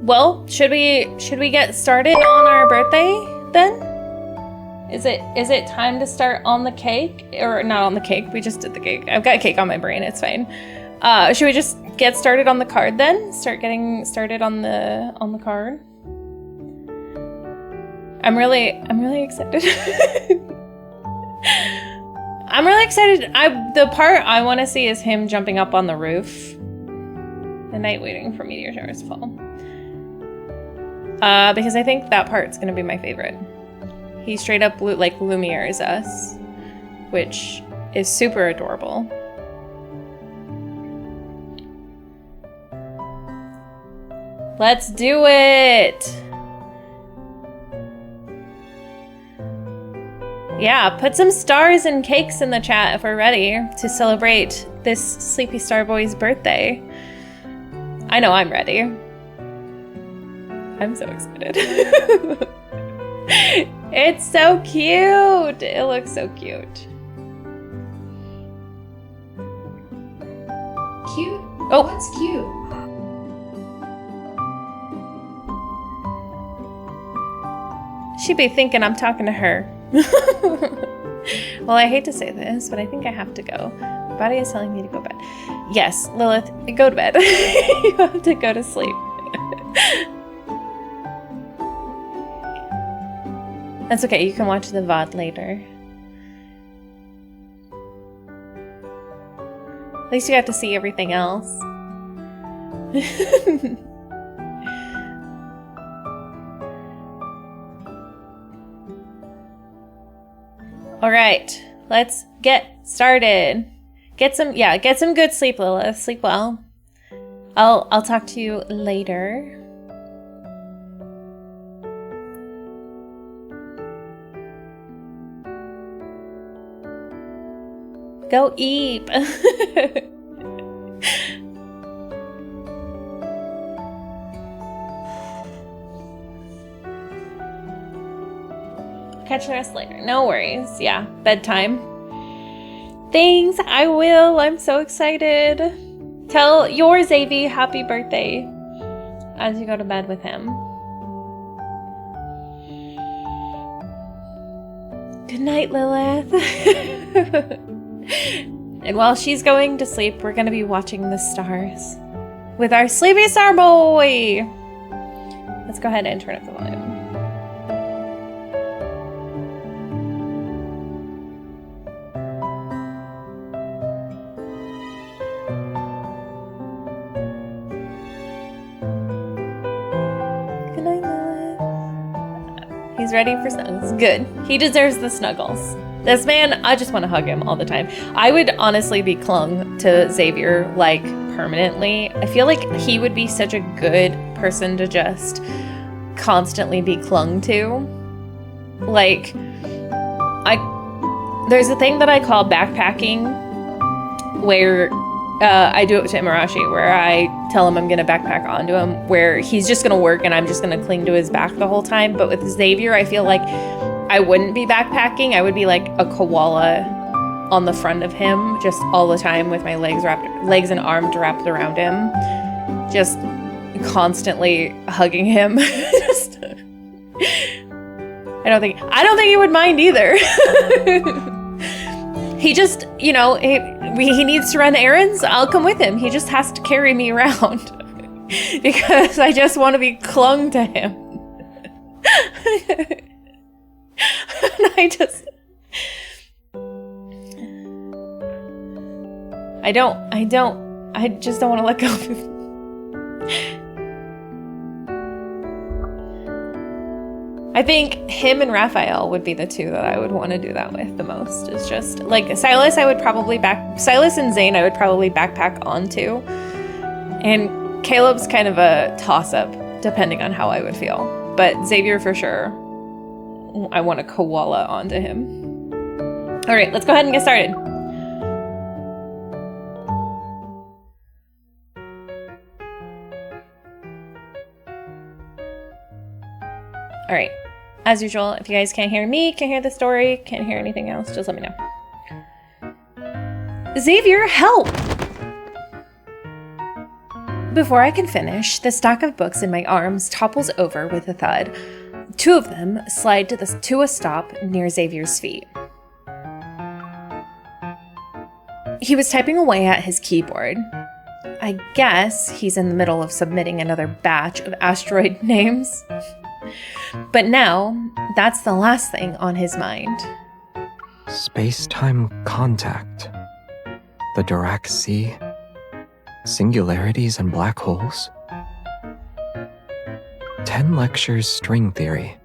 Well, should we get started on our birthday then? Is it time to start on the cake? Or not on the cake, we just did the cake. I've got cake on my brain, it's fine. Should we just get started on the card then? Start getting started on the card. I'm really excited. I'm really excited. The part I want to see is him jumping up on the roof. The night waiting for meteor showers to fall. Because I think that part's gonna be my favorite. He straight up like Lumiere's us, which is super adorable. Let's do it! Yeah, put some stars and cakes in the chat if we're ready to celebrate this Sleepy Star Boy's birthday. I know I'm ready. I'm so excited. It's so cute! It looks so cute. Cute? Oh. What's cute? She'd be thinking I'm talking to her. Well, I hate to say this, but I think I have to go. My body is telling me to go to bed. Yes, Lilith, go to bed. You have to go to sleep. That's okay, you can watch the VOD later. At least you got to see everything else. All right, let's get started. Get some good sleep, Lilith. Sleep well. I'll talk to you later. Go eat. Catch the rest later. No worries. Yeah, bedtime. Thanks, I will. I'm so excited. Tell your Xavier happy birthday as you go to bed with him. Good night, Lilith. And while she's going to sleep, we're going to be watching the stars with our Sleepy Star Boy. Let's go ahead and turn up the volume. Good night, Lilith. He's ready for snuggles. Good. He deserves the snuggles. This man, I just want to hug him all the time. I would honestly be clung to Xavier, like, permanently. I feel like he would be such a good person to just constantly be clung to. Like, there's a thing that I call backpacking, where I do it to Imarashi, where I tell him I'm going to backpack onto him, where he's just going to work and I'm just going to cling to his back the whole time. But with Xavier, I feel like I wouldn't be backpacking. I would be like a koala on the front of him just all the time with my legs and arms wrapped around him, just constantly hugging him. I don't think he would mind either. He just, you know, he needs to run errands. I'll come with him. He just has to carry me around because I just want to be clung to him. And I just don't want to let go of him. I think him and Raphael would be the two that I would want to do that with the most. It's just like Silas and Zane I would probably backpack onto. And Caleb's kind of a toss-up depending on how I would feel. But Xavier for sure. I want a koala onto him. All right, let's go ahead and get started. All right, as usual, if you guys can't hear me, can't hear the story, can't hear anything else, just let me know. Xavier, help! Before I can finish, the stack of books in my arms topples over with a thud. 2 of them slide to a stop near Xavier's feet. He was typing away at his keyboard. I guess he's in the middle of submitting another batch of asteroid names. But now, that's the last thing on his mind. Space-time contact. The Dirac Sea. Singularities and black holes. 10 lectures string theory.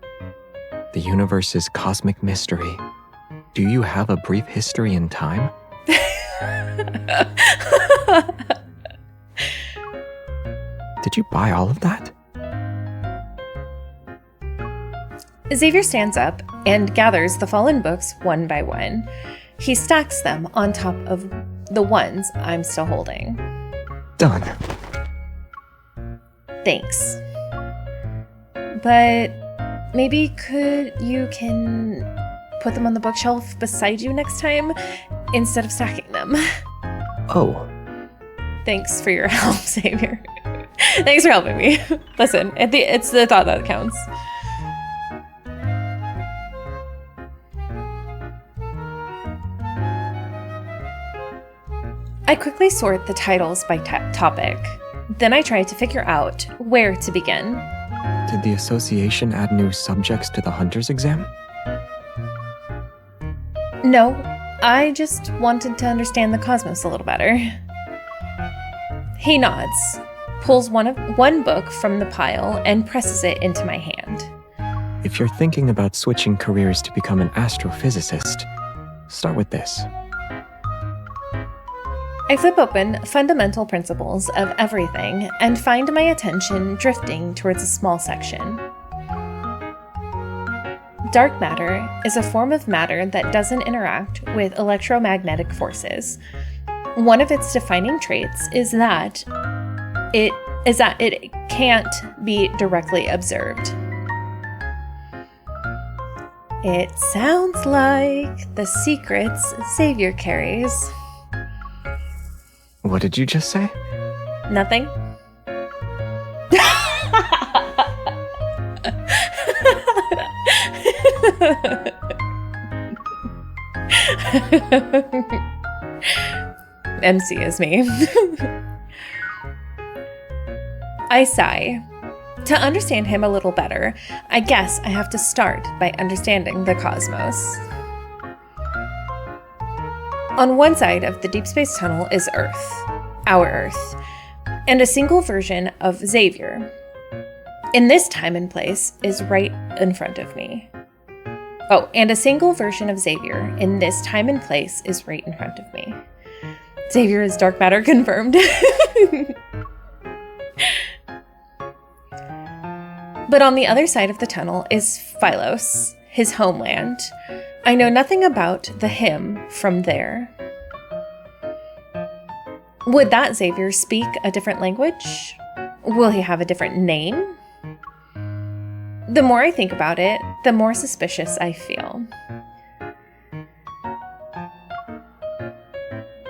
The universe's cosmic mystery. Do you have a brief history in time? Did you buy all of that? Xavier stands up and gathers the fallen books one by one. He stacks them on top of the ones I'm still holding. Done. Thanks. But maybe you can put them on the bookshelf beside you next time instead of stacking them. Oh. Thanks for your help, Xavier. Thanks for helping me. Listen, it's the thought that counts. I quickly sort the titles by topic. Then I try to figure out where to begin. Did the association add new subjects to the Hunter's exam? No, I just wanted to understand the cosmos a little better. He nods, pulls one book from the pile, and presses it into my hand. If you're thinking about switching careers to become an astrophysicist, start with this. I flip open Fundamental Principles of Everything and find my attention drifting towards a small section. Dark matter is a form of matter that doesn't interact with electromagnetic forces. One of its defining traits is that it can't be directly observed. It sounds like the secrets Xavier carries. What did you just say? Nothing. MC is me. I sigh. To understand him a little better, I guess I have to start by understanding the cosmos. On one side of the deep space tunnel is Earth, our Earth, and a single version of Xavier. In this time and place is right in front of me. Oh, and a single version of Xavier in this time and place is right in front of me. Xavier is dark matter confirmed. But on the other side of the tunnel is Philos, his homeland. I know nothing about the him from there. Would that Xavier speak a different language? Will he have a different name? The more I think about it, the more suspicious I feel.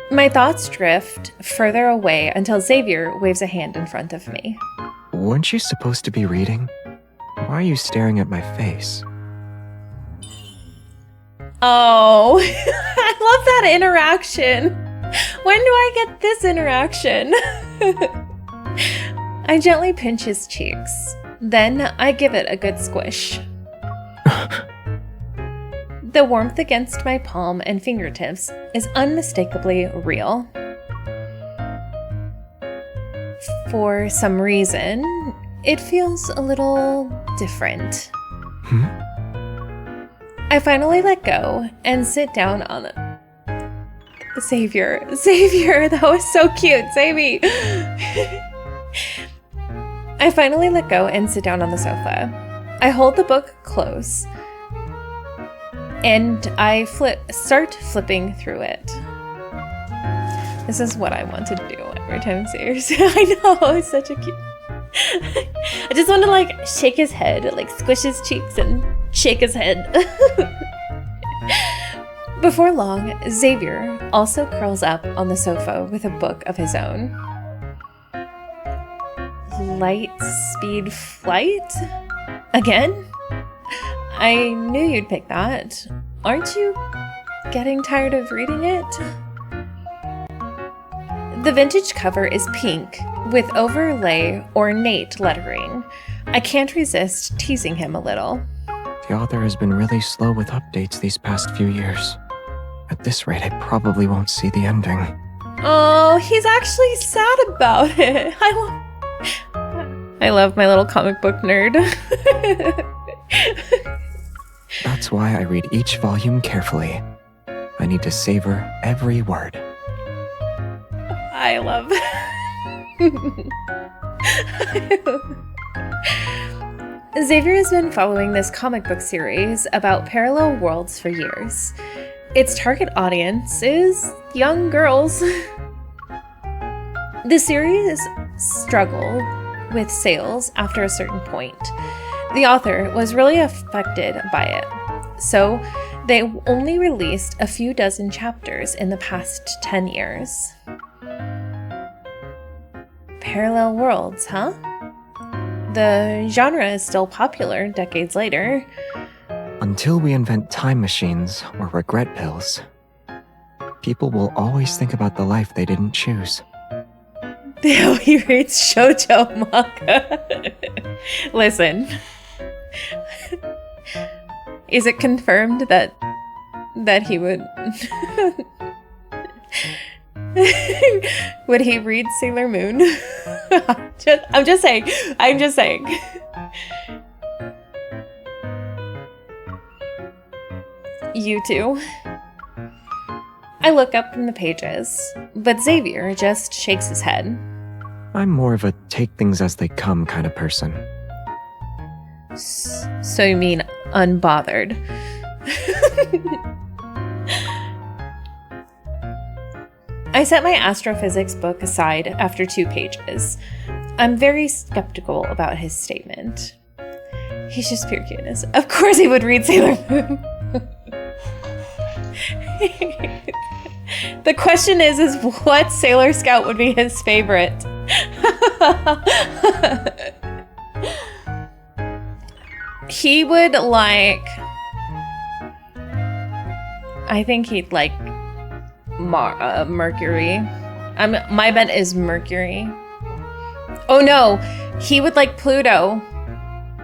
My thoughts drift further away until Xavier waves a hand in front of me. Weren't you supposed to be reading? Why are you staring at my face? Oh, I love that interaction. When do I get this interaction? I gently pinch his cheeks. Then I give it a good squish. The warmth against my palm and fingertips is unmistakably real. For some reason, it feels a little different. I finally let go and sit down on the... Xavier, that was so cute, Xavier. I finally let go and sit down on the sofa. I hold the book close, and I start flipping through it. This is what I want to do every time Xavier. I know, it's such a cute... I just want to shake his head, squish his cheeks and shake his head. Before long, Xavier also curls up on the sofa with a book of his own. light speed flight? Again? I knew you'd pick that. Aren't you getting tired of reading it? The vintage cover is pink with overlay ornate lettering. I can't resist teasing him a little. The author has been really slow with updates these past few years. At this rate, I probably won't see the ending. Oh, he's actually sad about it. I love my little comic book nerd. That's why I read each volume carefully. I need to savor every word. I love Xavier has been following this comic book series about parallel worlds for years. Its target audience is young girls. The series struggled with sales after a certain point. The author was really affected by it, so they only released a few dozen chapters in the past 10 years. Parallel worlds, huh? The genre is still popular decades later. Until we invent time machines or regret pills, people will always think about the life they didn't choose. He reads shoujo manga. Listen. Is it confirmed that he would would he read Sailor Moon? I'm just saying. You too. I look up from the pages, but Xavier just shakes his head. I'm more of a take things as they come kind of person. So you mean unbothered? I set my astrophysics book aside after 2 pages. I'm very skeptical about his statement. He's just pure cuteness. Of course he would read Sailor Moon. The question is what Sailor Scout would be his favorite? He would like... I think he'd like Mercury. My bet is Mercury. Oh no, he would like Pluto.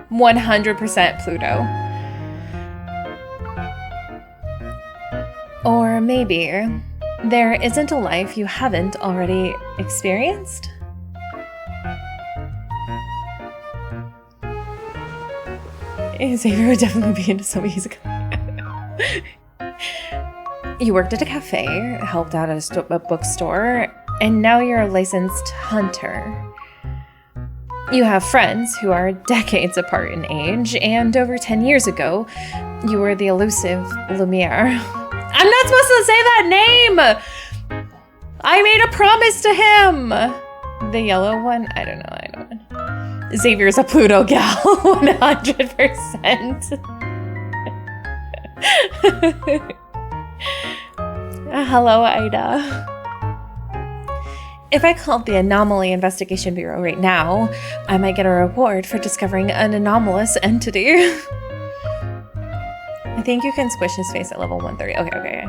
100% Pluto. Or maybe there isn't a life you haven't already experienced? Xavier would definitely be into some music. You worked at a cafe, helped out at a bookstore, and now you're a licensed hunter. You have friends who are decades apart in age, and over 10 years ago, you were the elusive Lumiere. I'm not supposed to say that name! I made a promise to him! The yellow one? I don't know. Xavier's a Pluto gal, 100%. Hello, Ida. If I called the Anomaly Investigation Bureau right now, I might get a reward for discovering an anomalous entity. I think you can squish his face at level 130. Okay.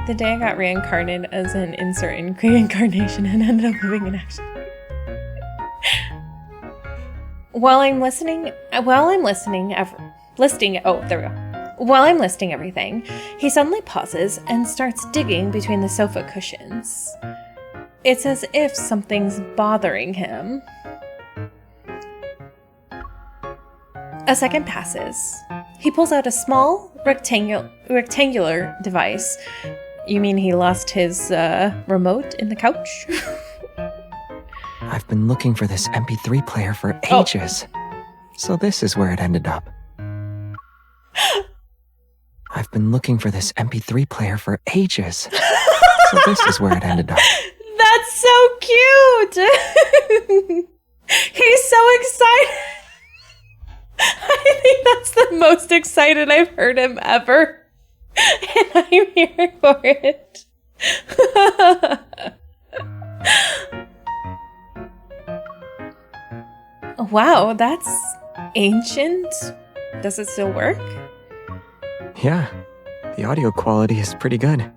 The day I got reincarnated as an insert in reincarnation and ended up living in action. While I'm listing everything, he suddenly pauses and starts digging between the sofa cushions. It's as if something's bothering him. A second passes. He pulls out a small rectangular device. You mean he lost his remote in the couch? I've been looking for this MP3 player for ages. So this is where it ended up. I've been looking for this MP3 player for ages. So this is where it ended up. That's so cute! He's so excited! I think that's the most excited I've heard him ever. And I'm here for it. Wow, that's ancient. Does it still work? Yeah, the audio quality is pretty good.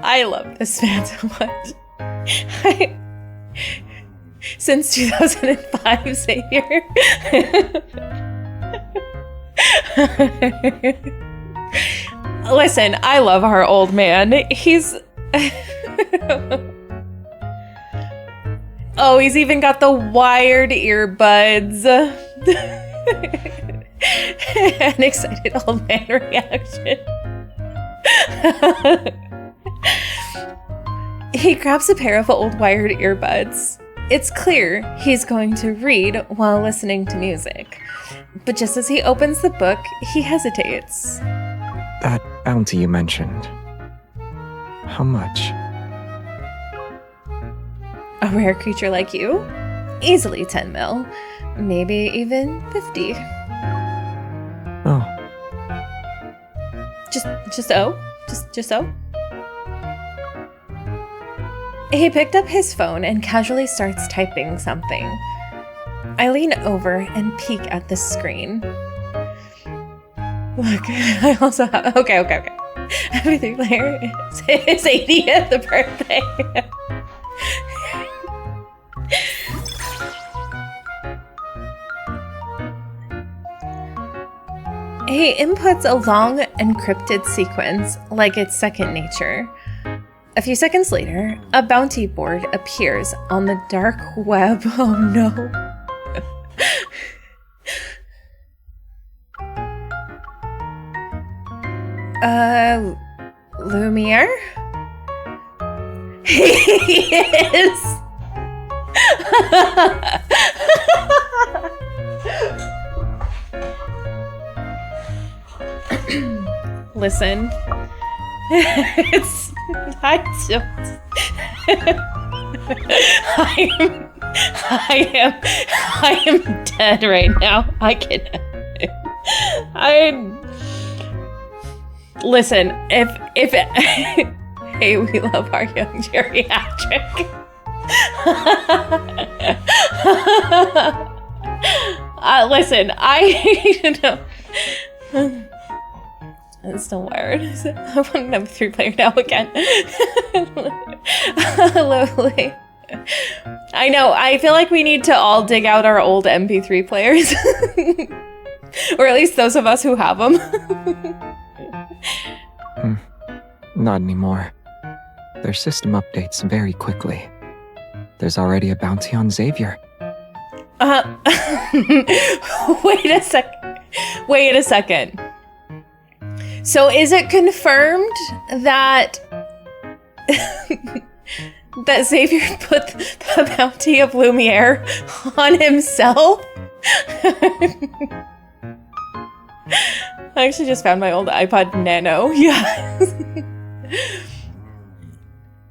I love this man so much. Since 2005, Xavier. Listen, I love our old man. He's... Oh, he's even got the wired earbuds. An excited old man reaction. He grabs a pair of old wired earbuds. It's clear he's going to read while listening to music. But just as he opens the book, he hesitates. That bounty you mentioned. How much? A rare creature like you? Easily 10 mil. Maybe even 50. Oh. Just oh? Just oh? He picked up his phone and casually starts typing something. I lean over and peek at the screen. Look, I also have... Okay. Happy 3-player. It's his 80th birthday. He inputs a long, encrypted sequence like it's second nature. A few seconds later, a bounty board appears on the dark web. Oh no. Lumiere? He is! Listen, I am dead right now. Listen, if hey, we love our young geriatric. Listen, it's still wired. I want to have a 3-player now again. Lovely. I know, I feel like we need to all dig out our old MP3 players. Or at least those of us who have them. Not anymore. Their system updates very quickly. There's already a bounty on Xavier. Wait a second. So is it confirmed that that Xavier put the bounty of Lumiere on himself? I actually just found my old iPod Nano. Yeah.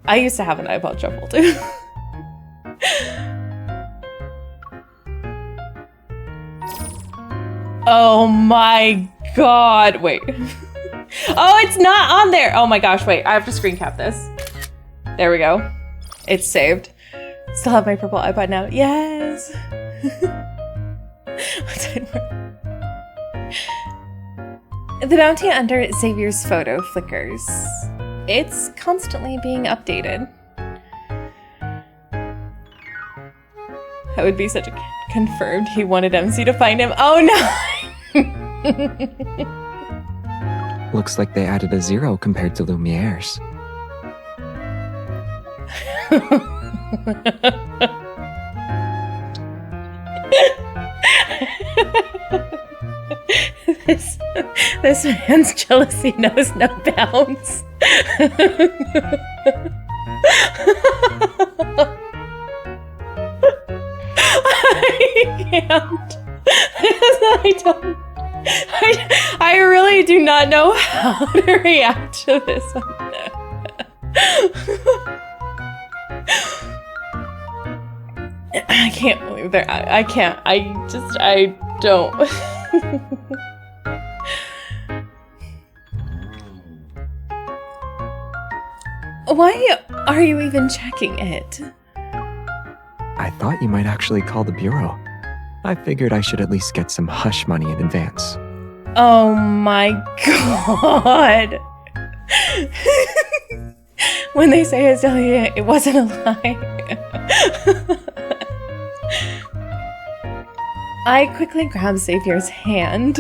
I used to have an iPod Shuffle too. Oh my god, wait. Oh, it's not on there! Oh my gosh, wait, I have to screen cap this. There we go. It's saved. Still have my purple iPod now. Yes! The bounty under Xavier's photo flickers. It's constantly being updated. That would be such a confirmed he wanted MC to find him. Oh no! Looks like they added a 0 compared to Lumiere's. This man's jealousy knows no bounds. I can't. I really do not know how to react to this. I can't believe they're... I can't. I don't. Why are you even checking it? I thought you might actually call the bureau. I figured I should at least get some hush money in advance. Oh my god. When they say Azalea, it wasn't a lie. I quickly grab Xavier's hand.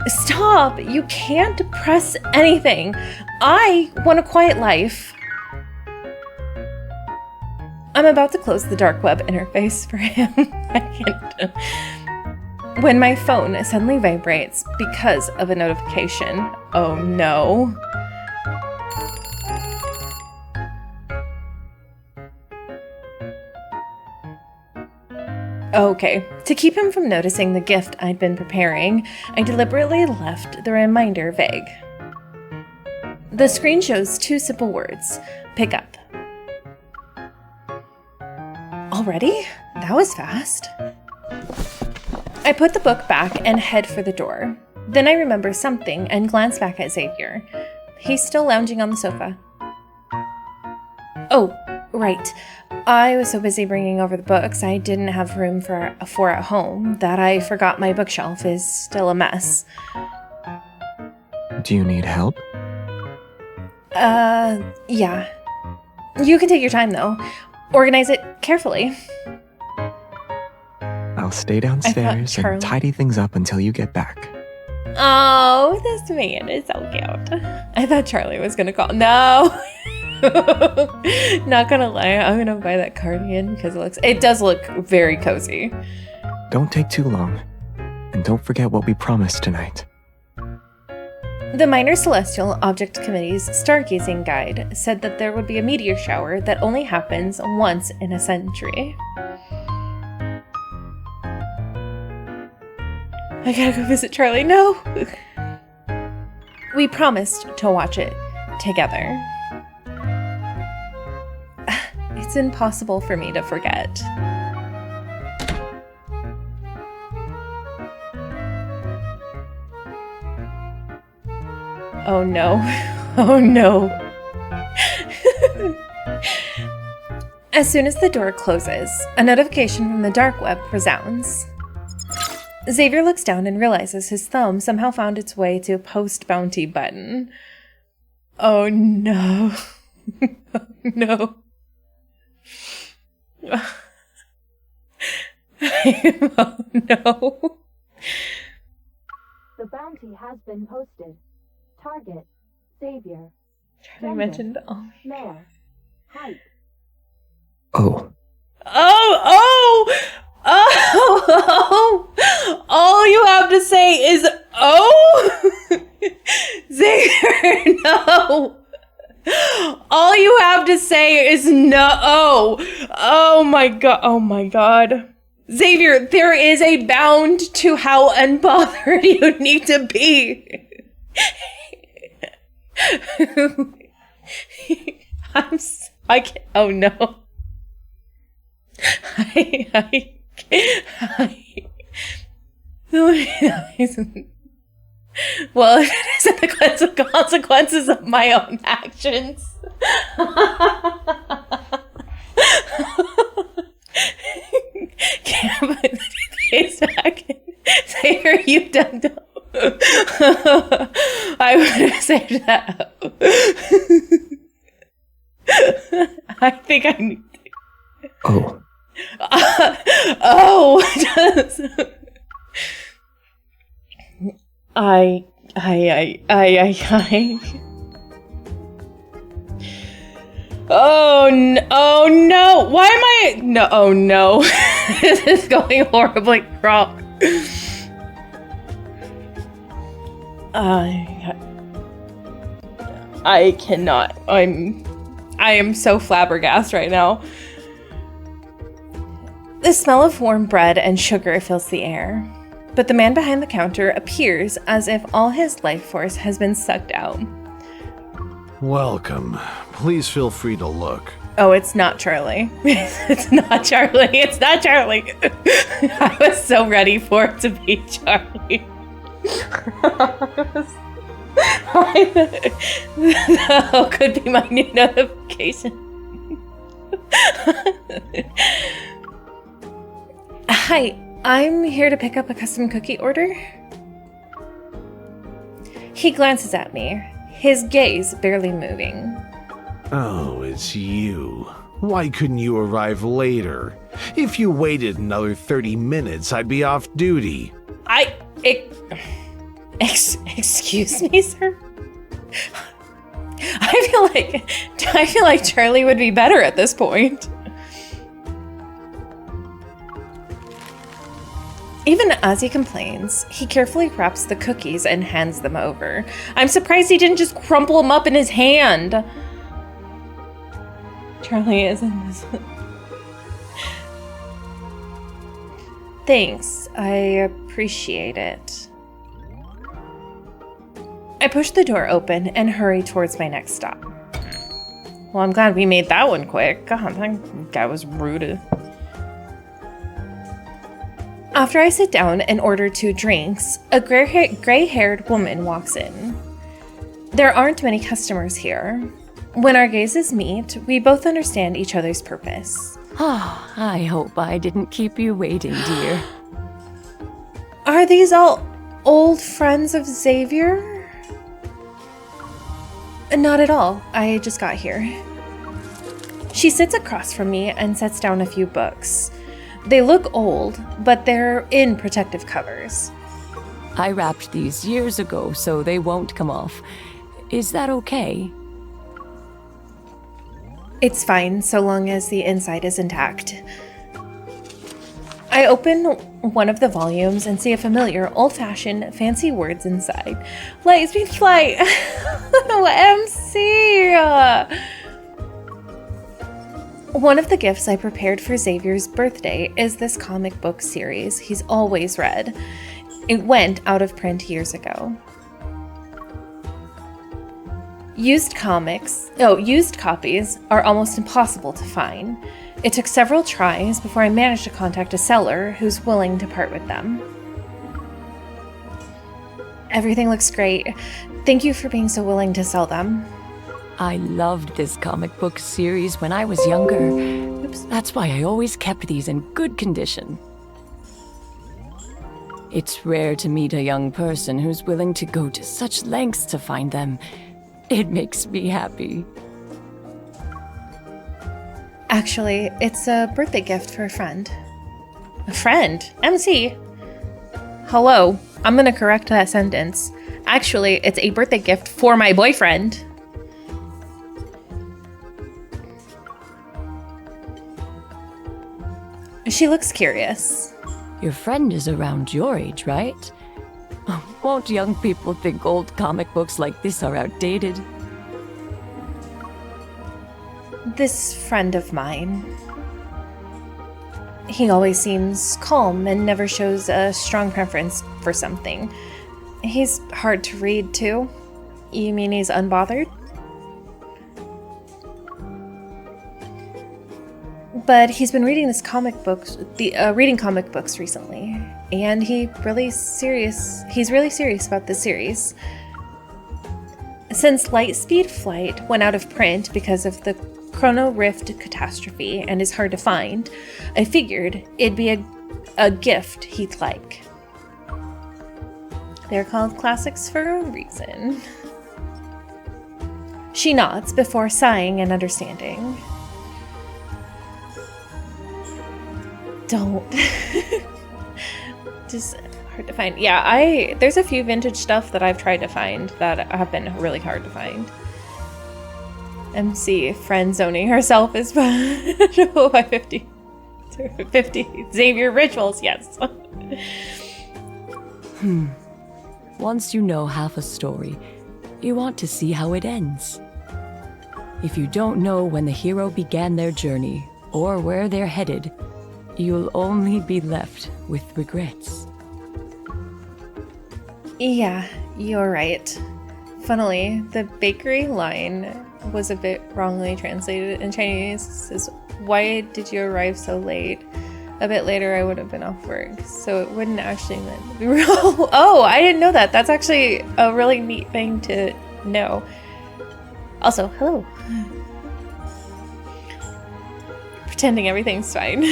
Stop! You can't press anything. I want a quiet life. I'm about to close the dark web interface for him. I can't. When my phone suddenly vibrates because of a notification. Oh no. Okay, to keep him from noticing the gift I'd been preparing, I deliberately left the reminder vague. The screen shows 2 simple words, pick up. Already? That was fast. I put the book back and head for the door. Then I remember something and glance back at Xavier. He's still lounging on the sofa. Oh, right. I was so busy bringing over the books I didn't have room for at home that I forgot my bookshelf is still a mess. Do you need help? Yeah. You can take your time though. Organize it carefully. I'll stay downstairs and tidy things up until you get back. Oh, this man is so cute. I thought Charlie was gonna call. No! Not gonna lie, I'm gonna buy that cardigan because it does look very cozy. Don't take too long. And don't forget what we promised tonight. The Minor Celestial Object Committee's stargazing guide said that there would be a meteor shower that only happens once in a century. I gotta go visit Charlie. No! We promised to watch it together. It's impossible for me to forget. Oh no. Oh no. As soon as the door closes, a notification from the dark web resounds. Xavier looks down and realizes his thumb somehow found its way to a post bounty button. Oh no. Oh, no. Oh no. The bounty has been posted. Target, Xavier. Charlie mentioned all. Male. Height. Oh. Oh! All you have to say is, oh? Xavier, no. All you have to say is no. Oh my god. Oh my god. Xavier, there is a bound to how unbothered you need to be. I can't. Oh no. Well, it isn't the consequences of my own actions. Can't put the face back. Xavier, you done. I would have saved that up. I think I need to. Oh. Oh no! Why am I? No! Oh no! This is going horribly wrong. I cannot. I am so flabbergasted right now. The smell of warm bread and sugar fills the air, but the man behind the counter appears as if all his life force has been sucked out. Welcome. Please feel free to look. Oh, it's not Charlie. It's not Charlie. It's not Charlie. I was so ready for it to be Charlie. That could be my new notification. Hi, I'm here to pick up a custom cookie order. He glances at me, his gaze barely moving. Oh, it's you. Why couldn't you arrive later? If you waited another 30 minutes, I'd be off duty. Excuse me, sir? I feel like Charlie would be better at this point. Even as he complains, he carefully wraps the cookies and hands them over. I'm surprised he didn't just crumple them up in his hand. Charlie is in this. Thanks, I appreciate it. I push the door open and hurry towards my next stop. Well, I'm glad we made that one quick. God, that guy was rude. After I sit down and order 2 drinks, a gray-haired woman walks in. There aren't many customers here. When our gazes meet, we both understand each other's purpose. Oh, I hope I didn't keep you waiting, dear. Are these all old friends of Xavier? Not at all. I just got here. She sits across from me and sets down a few books. They look old, but they're in protective covers. I wrapped these years ago, so they won't come off. Is that okay? It's fine, so long as the inside is intact. I open one of the volumes and see a familiar, old-fashioned, fancy words inside. Lightspeed Flight! MC! One of the gifts I prepared for Xavier's birthday is this comic book series he's always read. It went out of print years ago. Used copies are almost impossible to find. It took several tries before I managed to contact a seller who's willing to part with them. Everything looks great. Thank you for being so willing to sell them. I loved this comic book series when I was younger. Oops, that's why I always kept these in good condition. It's rare to meet a young person who's willing to go to such lengths to find them. It makes me happy. Actually, it's a birthday gift for a friend. A friend? MC? Hello, I'm gonna correct that sentence. Actually, it's a birthday gift for my boyfriend. She looks curious. Your friend is around your age, right? Won't young people think old comic books like this are outdated? This friend of mine. He always seems calm and never shows a strong preference for something. He's hard to read, too. You mean he's unbothered? But he's been reading reading comic books recently, and he's really serious about this series. Since Lightspeed Flight went out of print because of the Chrono Rift catastrophe and is hard to find, I figured it'd be a gift he'd like. They're called classics for a reason. She nods before sighing and understanding. Don't. Just hard to find. Yeah, there's a few vintage stuff that I've tried to find that have been really hard to find. MC friend zoning herself is punishable by 50 Xavier rituals, yes. Once you know half a story, you want to see how it ends. If you don't know when the hero began their journey or where they're headed, you'll only be left with regrets. Yeah, you're right. Funnily, the bakery line was a bit wrongly translated in Chinese. It says, "Why did you arrive so late? A bit later I would have been off work." So it wouldn't actually meant to be real. Oh, I didn't know that. That's actually a really neat thing to know. Also, hello. Pretending everything's fine.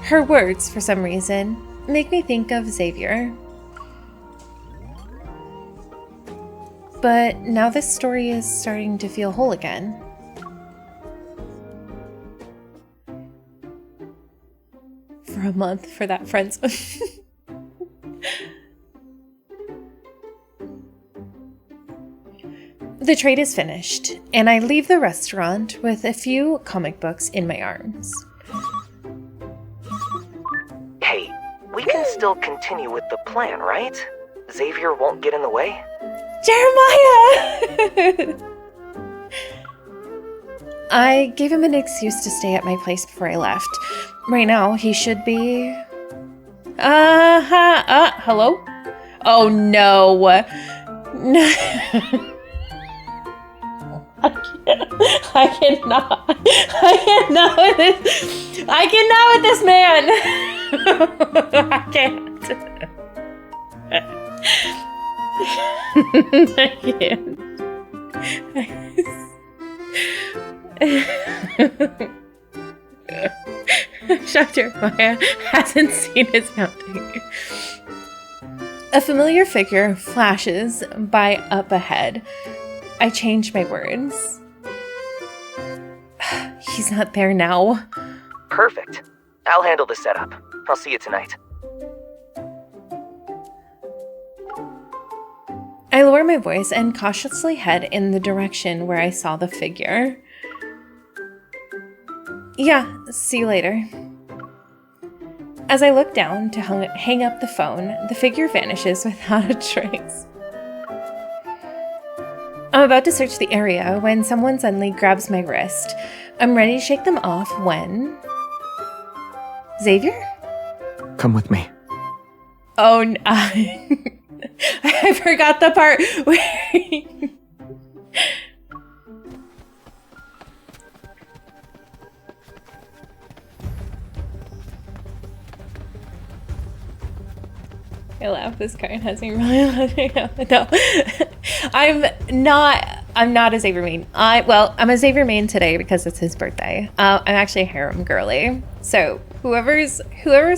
Her words, for some reason, make me think of Xavier. But now this story is starting to feel whole again. For a month for that friend zone. The trade is finished, and I leave the restaurant with a few comic books in my arms. Hey, we can still continue with the plan, right? Xavier won't get in the way? Jeremiah! I gave him an excuse to stay at my place before I left. Right now, he should be... hello? Oh, no. No. I cannot with this. I cannot with this man. I can't. I can't. I'm shocked Jeremiah hasn't seen his mounting. A familiar figure flashes by up ahead. I change my words. He's not there now. Perfect. I'll handle the setup. I'll see you tonight. I lower my voice and cautiously head in the direction where I saw the figure. Yeah, see you later. As I look down to hang up the phone, the figure vanishes without a trace. I'm about to search the area when someone suddenly grabs my wrist. I'm ready to shake them off when... Xavier? Come with me. Oh, no. I forgot the part where... I laugh. This card has me really laughing. No, I'm not a Xavier main. I'm a Xavier main today because it's his birthday. I'm actually a harem girly. So whoever's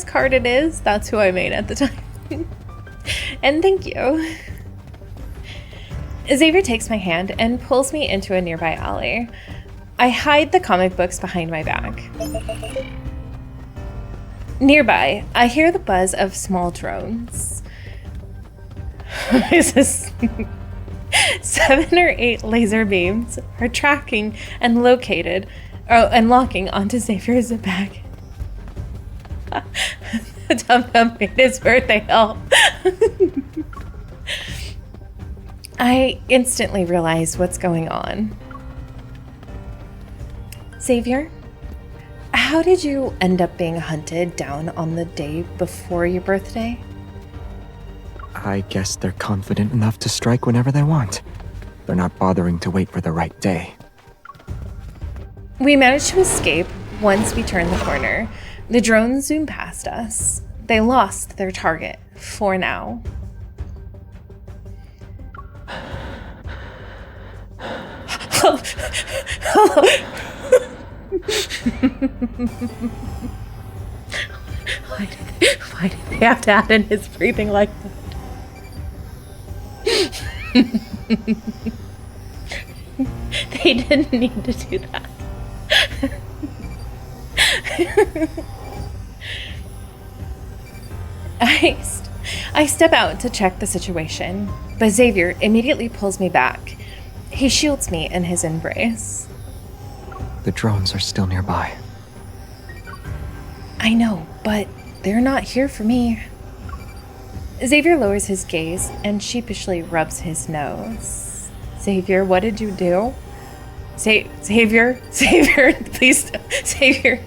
card it is, that's who I made at the time. And thank you. Xavier takes my hand and pulls me into a nearby alley. I hide the comic books behind my back. Nearby, I hear the buzz of small drones. This is 7 or 8 laser beams are tracking and locking onto Xavier's back. Dum made his birthday help. I instantly realize what's going on. Xavier? How did you end up being hunted down on the day before your birthday? I guess they're confident enough to strike whenever they want. They're not bothering to wait for the right day. We managed to escape once we turned the corner. The drones zoomed past us. They lost their target for now. Why did they have to add in his breathing like that? They didn't need to do that. I step out to check the situation, but Xavier immediately pulls me back. He shields me in his embrace. The drones are still nearby. I know, but they're not here for me. Xavier lowers his gaze and sheepishly rubs his nose. Xavier, what did you do? Xavier, please, Xavier.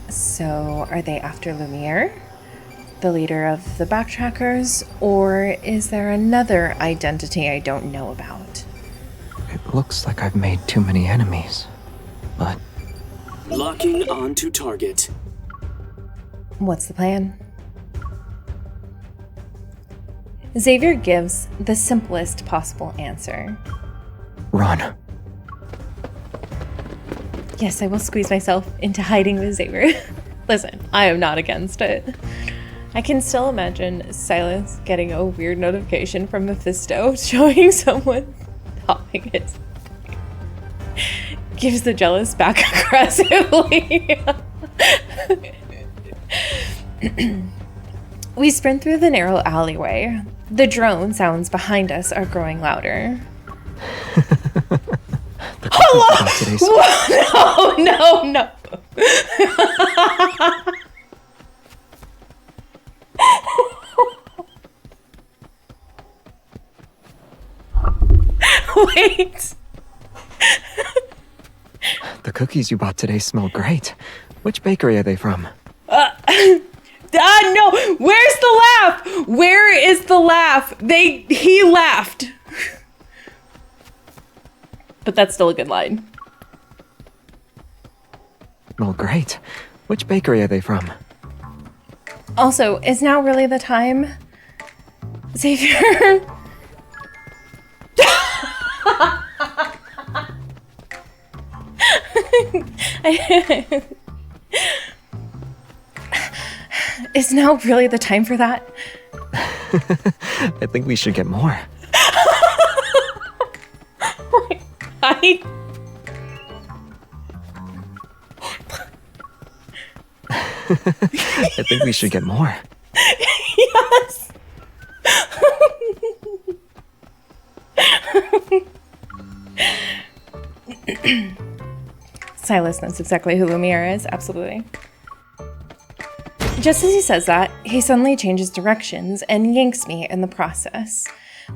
So, are they after Lumiere, the leader of the Backtrackers, or is there another identity I don't know about? It looks like I've made too many enemies, but... Locking onto target. What's the plan? Xavier gives the simplest possible answer. Run. Yes, I will squeeze myself into hiding with Xavier. Listen, I am not against it. I can still imagine Silas getting a weird notification from Mephisto showing someone topping his. Gives the jealous back aggressively. We sprint through the narrow alleyway. The drone sounds behind us are growing louder. Hello! No. Wait. The cookies you bought today smell great. Which bakery are they from? No! Where's the laugh? Where is the laugh? He laughed. But that's still a good line. Smell great. Which bakery are they from? Also, is now really the time? Xavier? Is now really the time for that? I think we should get more. I think we should get more. Yes. Silas knows exactly who Lumiere is, absolutely. Just as he says that, he suddenly changes directions and yanks me in the process.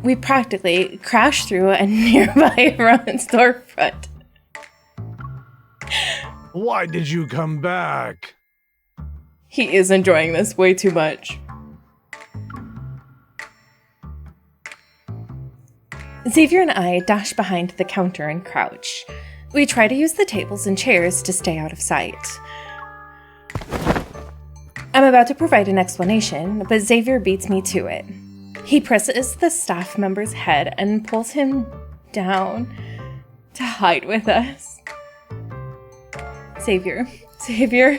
We practically crash through a nearby storefront. Why did you come back? He is enjoying this way too much. Xavier and I dash behind the counter and crouch. We try to use the tables and chairs to stay out of sight. I'm about to provide an explanation, but Xavier beats me to it. He presses the staff member's head and pulls him down to hide with us. Xavier,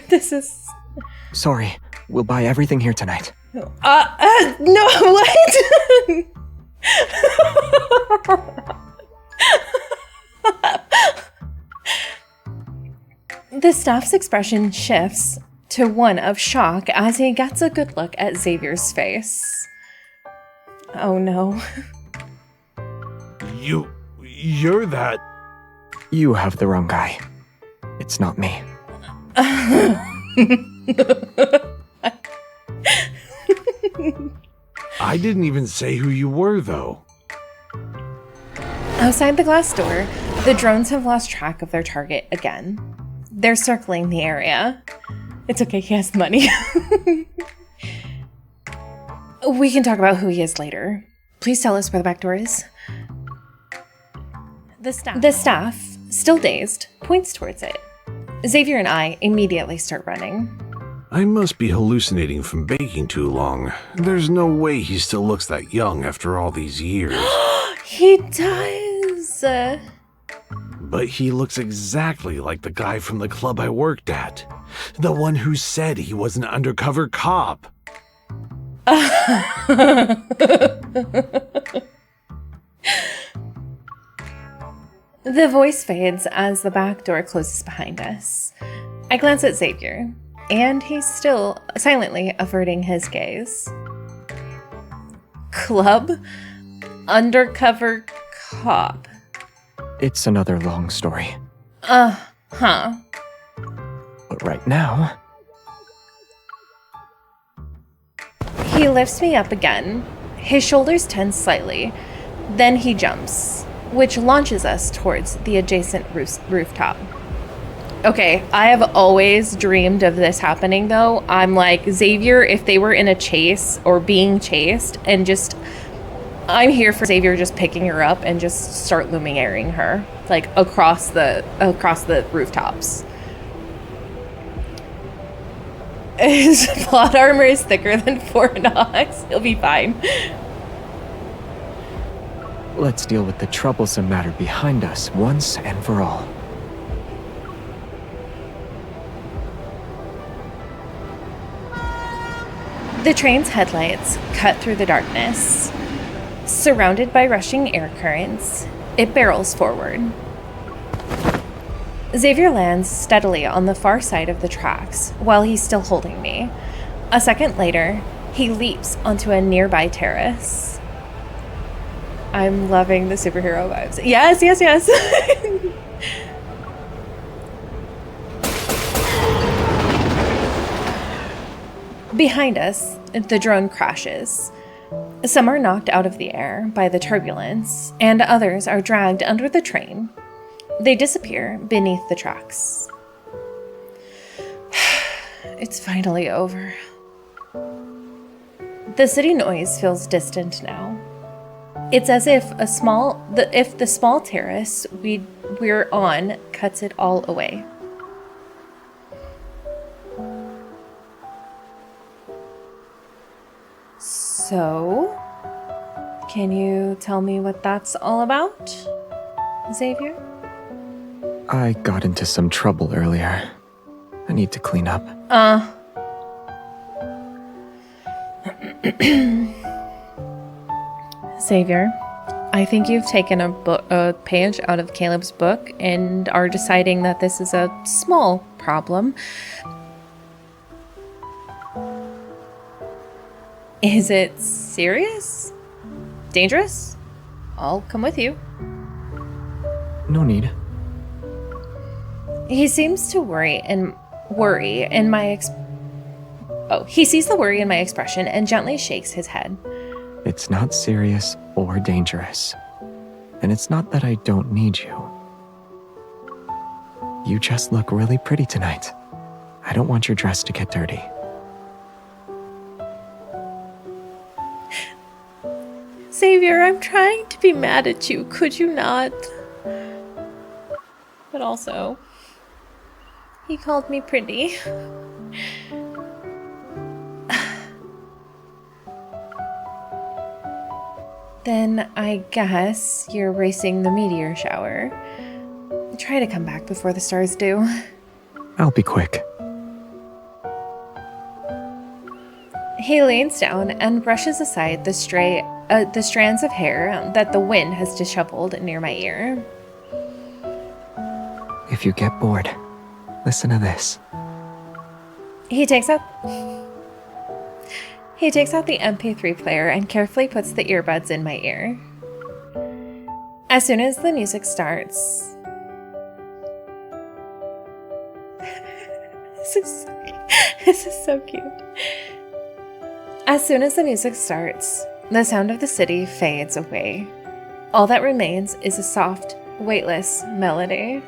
this is... Sorry, we'll buy everything here tonight. No, what? The staff's expression shifts to one of shock as he gets a good look at Xavier's face. Oh no. You're that... You have the wrong guy. It's not me. I didn't even say who you were, though. Outside the glass door, the drones have lost track of their target again. They're circling the area. It's okay, he has the money. We can talk about who he is later. Please tell us where the back door is. The staff, still dazed, points towards it. Xavier and I immediately start running. I must be hallucinating from baking too long. There's no way he still looks that young after all these years. He does. But he looks exactly like the guy from the club I worked at. The one who said he was an undercover cop. The voice fades as the back door closes behind us. I glance at Xavier, and he's still silently averting his gaze. Club? Undercover cop. It's another long story. Huh. But right now... He lifts me up again. His shoulders tense slightly. Then he jumps, which launches us towards the adjacent rooftop. Okay, I have always dreamed of this happening, though. I'm like, Xavier, if they were in a chase or being chased, and just... I'm here for Xavier just picking her up and just start Lumiereing her, like, across the rooftops. His plot armor is thicker than 4 Nox. He'll be fine. Let's deal with the troublesome matter behind us once and for all. The train's headlights cut through the darkness. Surrounded by rushing air currents, it barrels forward. Xavier lands steadily on the far side of the tracks while he's still holding me. A second later, he leaps onto a nearby terrace. I'm loving the superhero vibes. Yes, yes, yes. Behind us, the drone crashes. Some are knocked out of the air by the turbulence, and others are dragged under the train. They disappear beneath the tracks. It's finally over. The city noise feels distant now. It's as if the small terrace we're on cuts it all away. So, can you tell me what that's all about, Xavier? I got into some trouble earlier. I need to clean up. Xavier, I think you've taken a page out of Caleb's book and are deciding that this is a small problem. Is it serious? Dangerous? I'll come with you. No need. He seems to he sees the worry in my expression and gently shakes his head. It's not serious or dangerous. And it's not that I don't need you. You just look really pretty tonight. I don't want your dress to get dirty. Xavier, I'm trying to be mad at you. Could you not? But also, he called me pretty. Then I guess you're racing the meteor shower. Try to come back before the stars do. I'll be quick. He leans down and brushes aside the strands of hair that the wind has disheveled near my ear. If you get bored, listen to this. He takes out the MP3 player and carefully puts the earbuds in my ear. As soon as the music starts... This is so cute. As soon as the music starts, the sound of the city fades away. All that remains is a soft, weightless melody.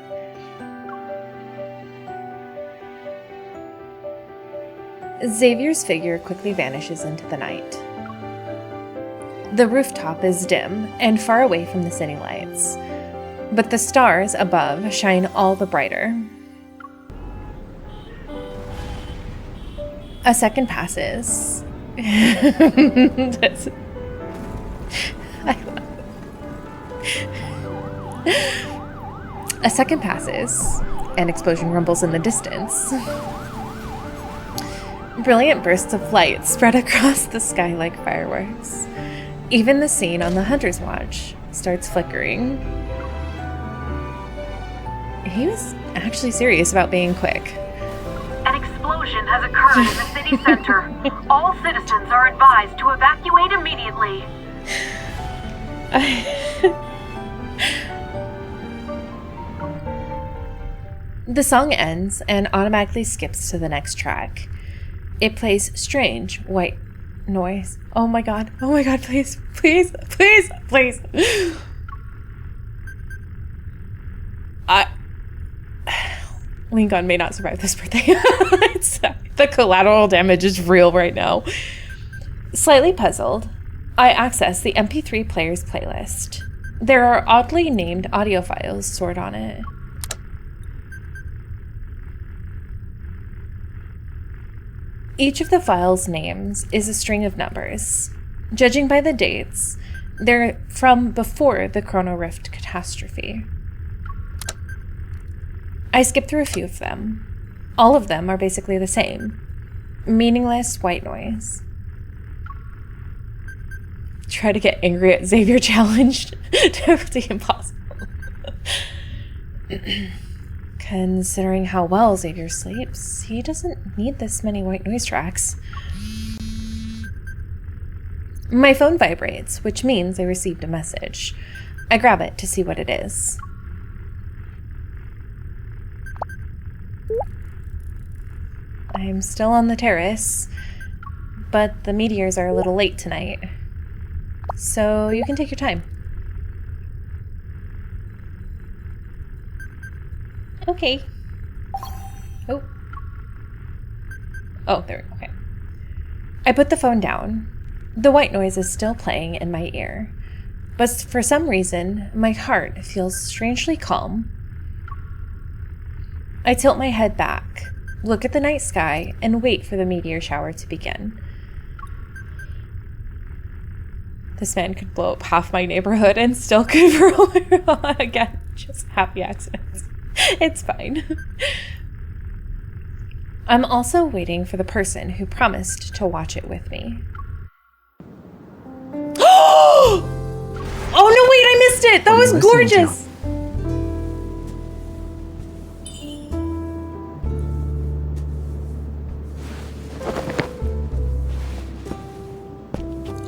Xavier's figure quickly vanishes into the night. The rooftop is dim and far away from the city lights, but the stars above shine all the brighter. A second passes. A second passes. An explosion rumbles in the distance. Brilliant bursts of light spread across the sky like fireworks. Even the scene on the Hunter's Watch starts flickering. He was actually serious about being quick. An explosion has occurred in the city center. All citizens are advised to evacuate immediately. The song ends and automatically skips to the next track. It plays strange white noise. Oh my god, please, please, please, please. Lincoln may not survive this birthday. The collateral damage is real right now. Slightly puzzled, I access the MP3 player's playlist. There are oddly named audio files stored on it. Each of the file's names is a string of numbers. Judging by the dates, they're from before the Chrono Rift catastrophe. I skip through a few of them. All of them are basically the same. Meaningless white noise. try to get angry at Xavier challenged to the impossible. Considering how well Xavier sleeps, he doesn't need this many white noise tracks. My phone vibrates, which means I received a message. I grab it to see what it is. I'm still on the terrace, but the meteors are a little late tonight. So you can take your time. Okay. Oh. Oh, there we go. Okay. I put the phone down. The white noise is still playing in my ear, but for some reason, my heart feels strangely calm. I tilt my head back, look at the night sky, and wait for the meteor shower to begin. This man could blow up half my neighborhood and still control it. Again, just happy accidents. It's fine. I'm also waiting for the person who promised to watch it with me. Oh no, wait, I missed it! That was gorgeous!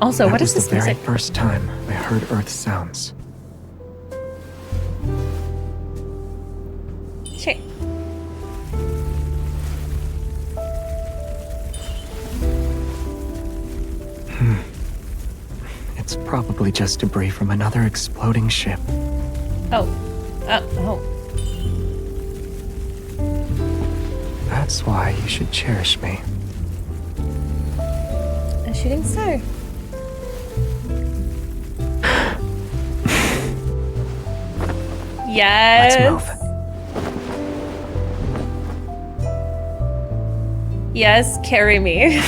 Also, what is this That was the music? very first time I heard Earth sounds. Sure. It's probably just debris from another exploding ship. Oh. Oh. That's why you should cherish me. A shooting star. Yes. Let's move. Yes, carry me.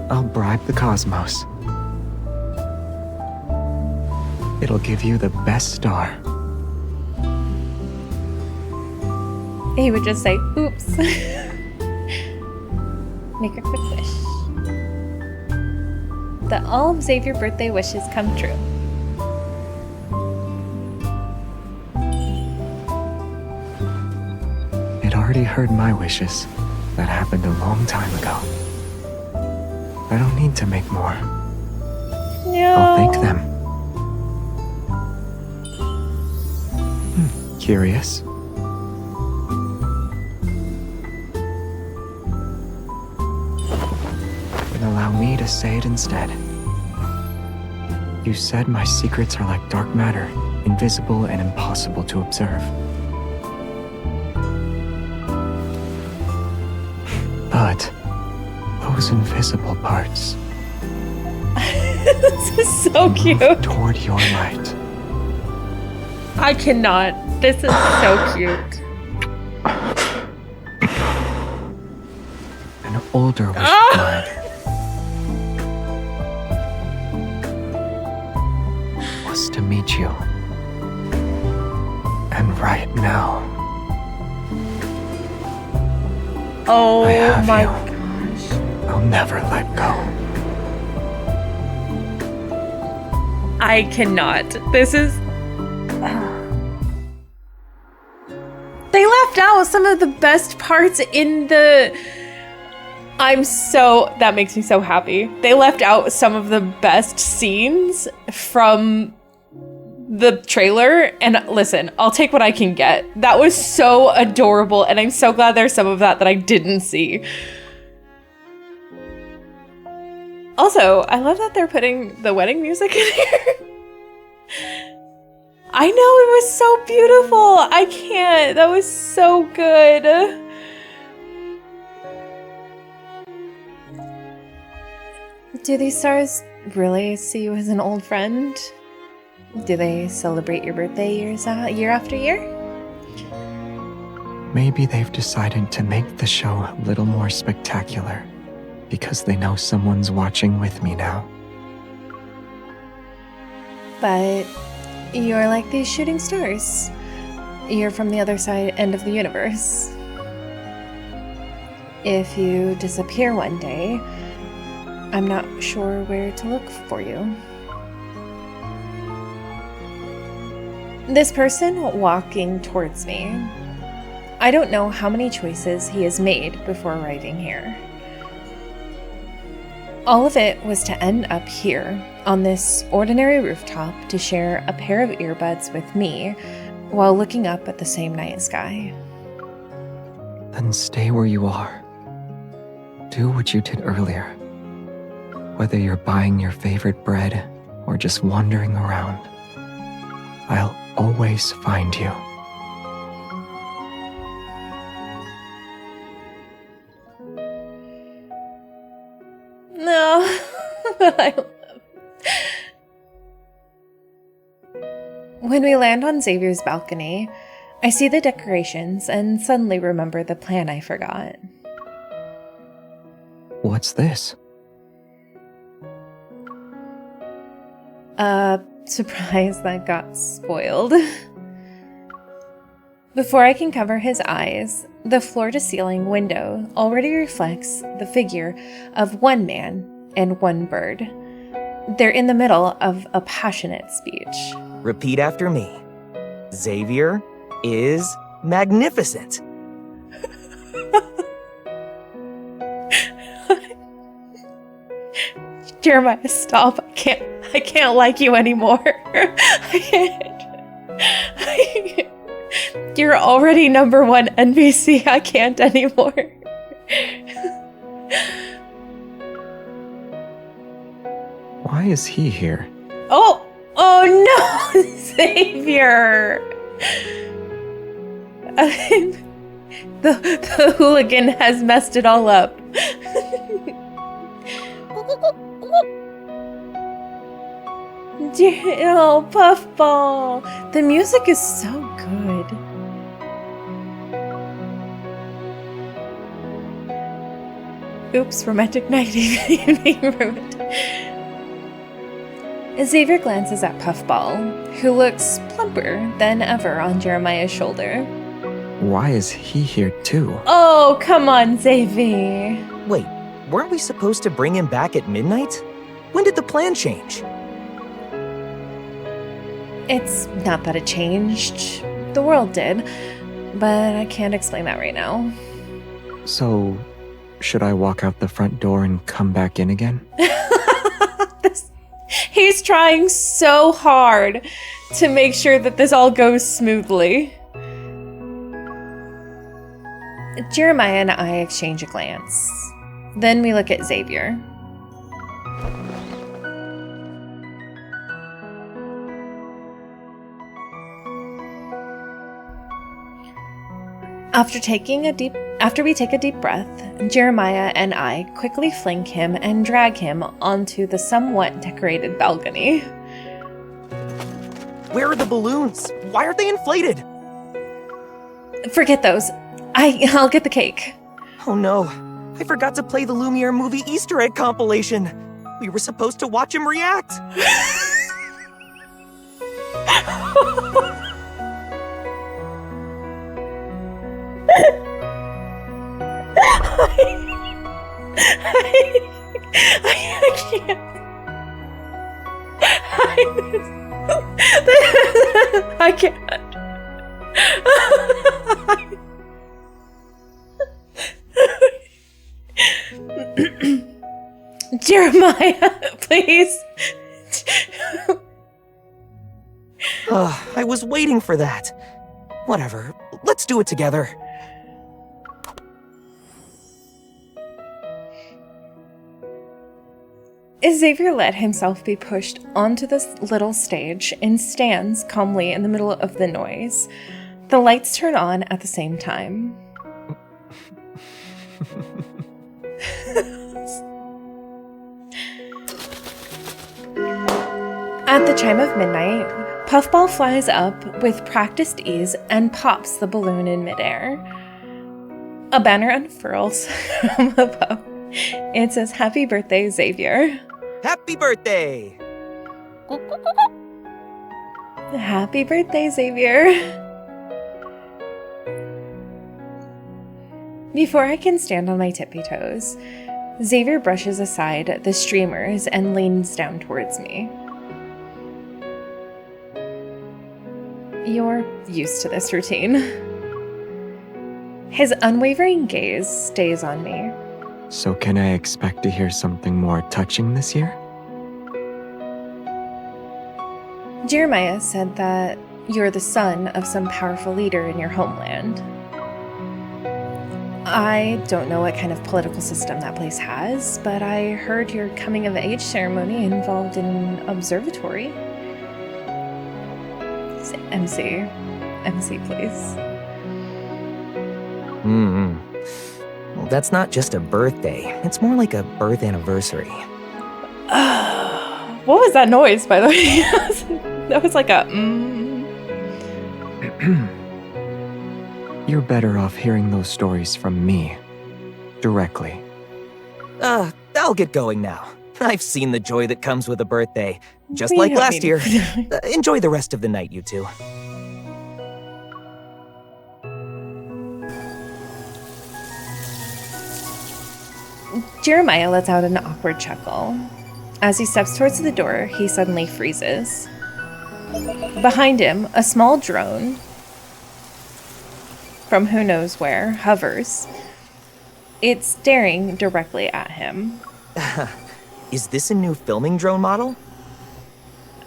I'll bribe the cosmos. It'll give you the best star. He would just say, oops. Make a quick wish. That all of Xavier's birthday wishes come true. It already heard my wishes. That happened a long time ago. I don't need to make more. No. I'll thank them. Curious? Then allow me to say it instead. You said my secrets are like dark matter, invisible and impossible to observe. But those invisible parts This is so move cute. toward your light. I cannot. This is so cute. An older wish of mine was to meet you. And right now, Oh I have my you. gosh. I'll never let go. I cannot. This is... They left out some of the best parts in the... That makes me so happy. They left out some of the best scenes from the trailer, and listen, I'll take what I can get. That was so adorable, and I'm so glad there's some of that I didn't see. Also, I love that they're putting the wedding music in here. I know, it was so beautiful. I can't. That was so good. Do these stars really see you as an old friend? Do they celebrate your birthday year after year? Maybe they've decided to make the show a little more spectacular because they know someone's watching with me now. But you're like these shooting stars. You're from the other end of the universe. If you disappear one day, I'm not sure where to look for you. This person walking towards me, I don't know how many choices he has made before arriving here. All of it was to end up here, on this ordinary rooftop, to share a pair of earbuds with me while looking up at the same night sky. Then stay where you are. Do what you did earlier. Whether you're buying your favorite bread or just wandering around, I'll always find you. No. When we land on Xavier's balcony, I see the decorations and suddenly remember the plan I forgot. What's this? A surprise that got spoiled. Before I can cover his eyes, the floor-to-ceiling window already reflects the figure of one man and one bird. They're in the middle of a passionate speech. Repeat after me. Xavier is magnificent. Jeremiah, stop. I can't like you anymore. I can't. You're already #1 NPC. I can't anymore. Why is he here? Oh no, Xavier. The hooligan has messed it all up. Oh, Puffball. The music is so good. Oops, romantic night evening ruined. Xavier glances at Puffball, who looks plumper than ever on Jeremiah's shoulder. Why is he here too? Oh, come on, Xavier. Wait, weren't we supposed to bring him back at midnight? When did the plan change? It's not that it changed. The world did, but I can't explain that right now. So, should I walk out the front door and come back in again? He's trying so hard to make sure that this all goes smoothly. Jeremiah and I exchange a glance. Then we look at Xavier. After we take a deep breath, Jeremiah and I quickly flank him and drag him onto the somewhat decorated balcony. Where are the balloons? Why aren't they inflated? Forget those. I'll get the cake. Oh no, I forgot to play the Lumiere movie Easter egg compilation. We were supposed to watch him react. I can't. I can't. Jeremiah, please. I was waiting for that. Whatever, let's do it together. Xavier let himself be pushed onto this little stage and stands calmly in the middle of the noise. The lights turn on at the same time. At the chime of midnight, Puffball flies up with practiced ease and pops the balloon in midair. A banner unfurls from above. It says, "Happy birthday, Xavier." Happy birthday! Happy birthday, Xavier. Before I can stand on my tippy toes, Xavier brushes aside the streamers and leans down towards me. You're used to this routine. His unwavering gaze stays on me. So can I expect to hear something more touching this year? Jeremiah said that you're the son of some powerful leader in your homeland. I don't know what kind of political system that place has, but I heard your coming-of-age ceremony involved an observatory. MC, please. Well, that's not just a birthday. It's more like a birth anniversary. What was that noise, by the way? That was like a You're better off hearing those stories from me, directly. I'll get going now. I've seen the joy that comes with a birthday. Just We like don't last need year. to- Enjoy the rest of the night, you two. Jeremiah lets out an awkward chuckle. As he steps towards the door, he suddenly freezes. Behind him, a small drone, from who knows where, hovers. It's staring directly at him. Is this a new filming drone model?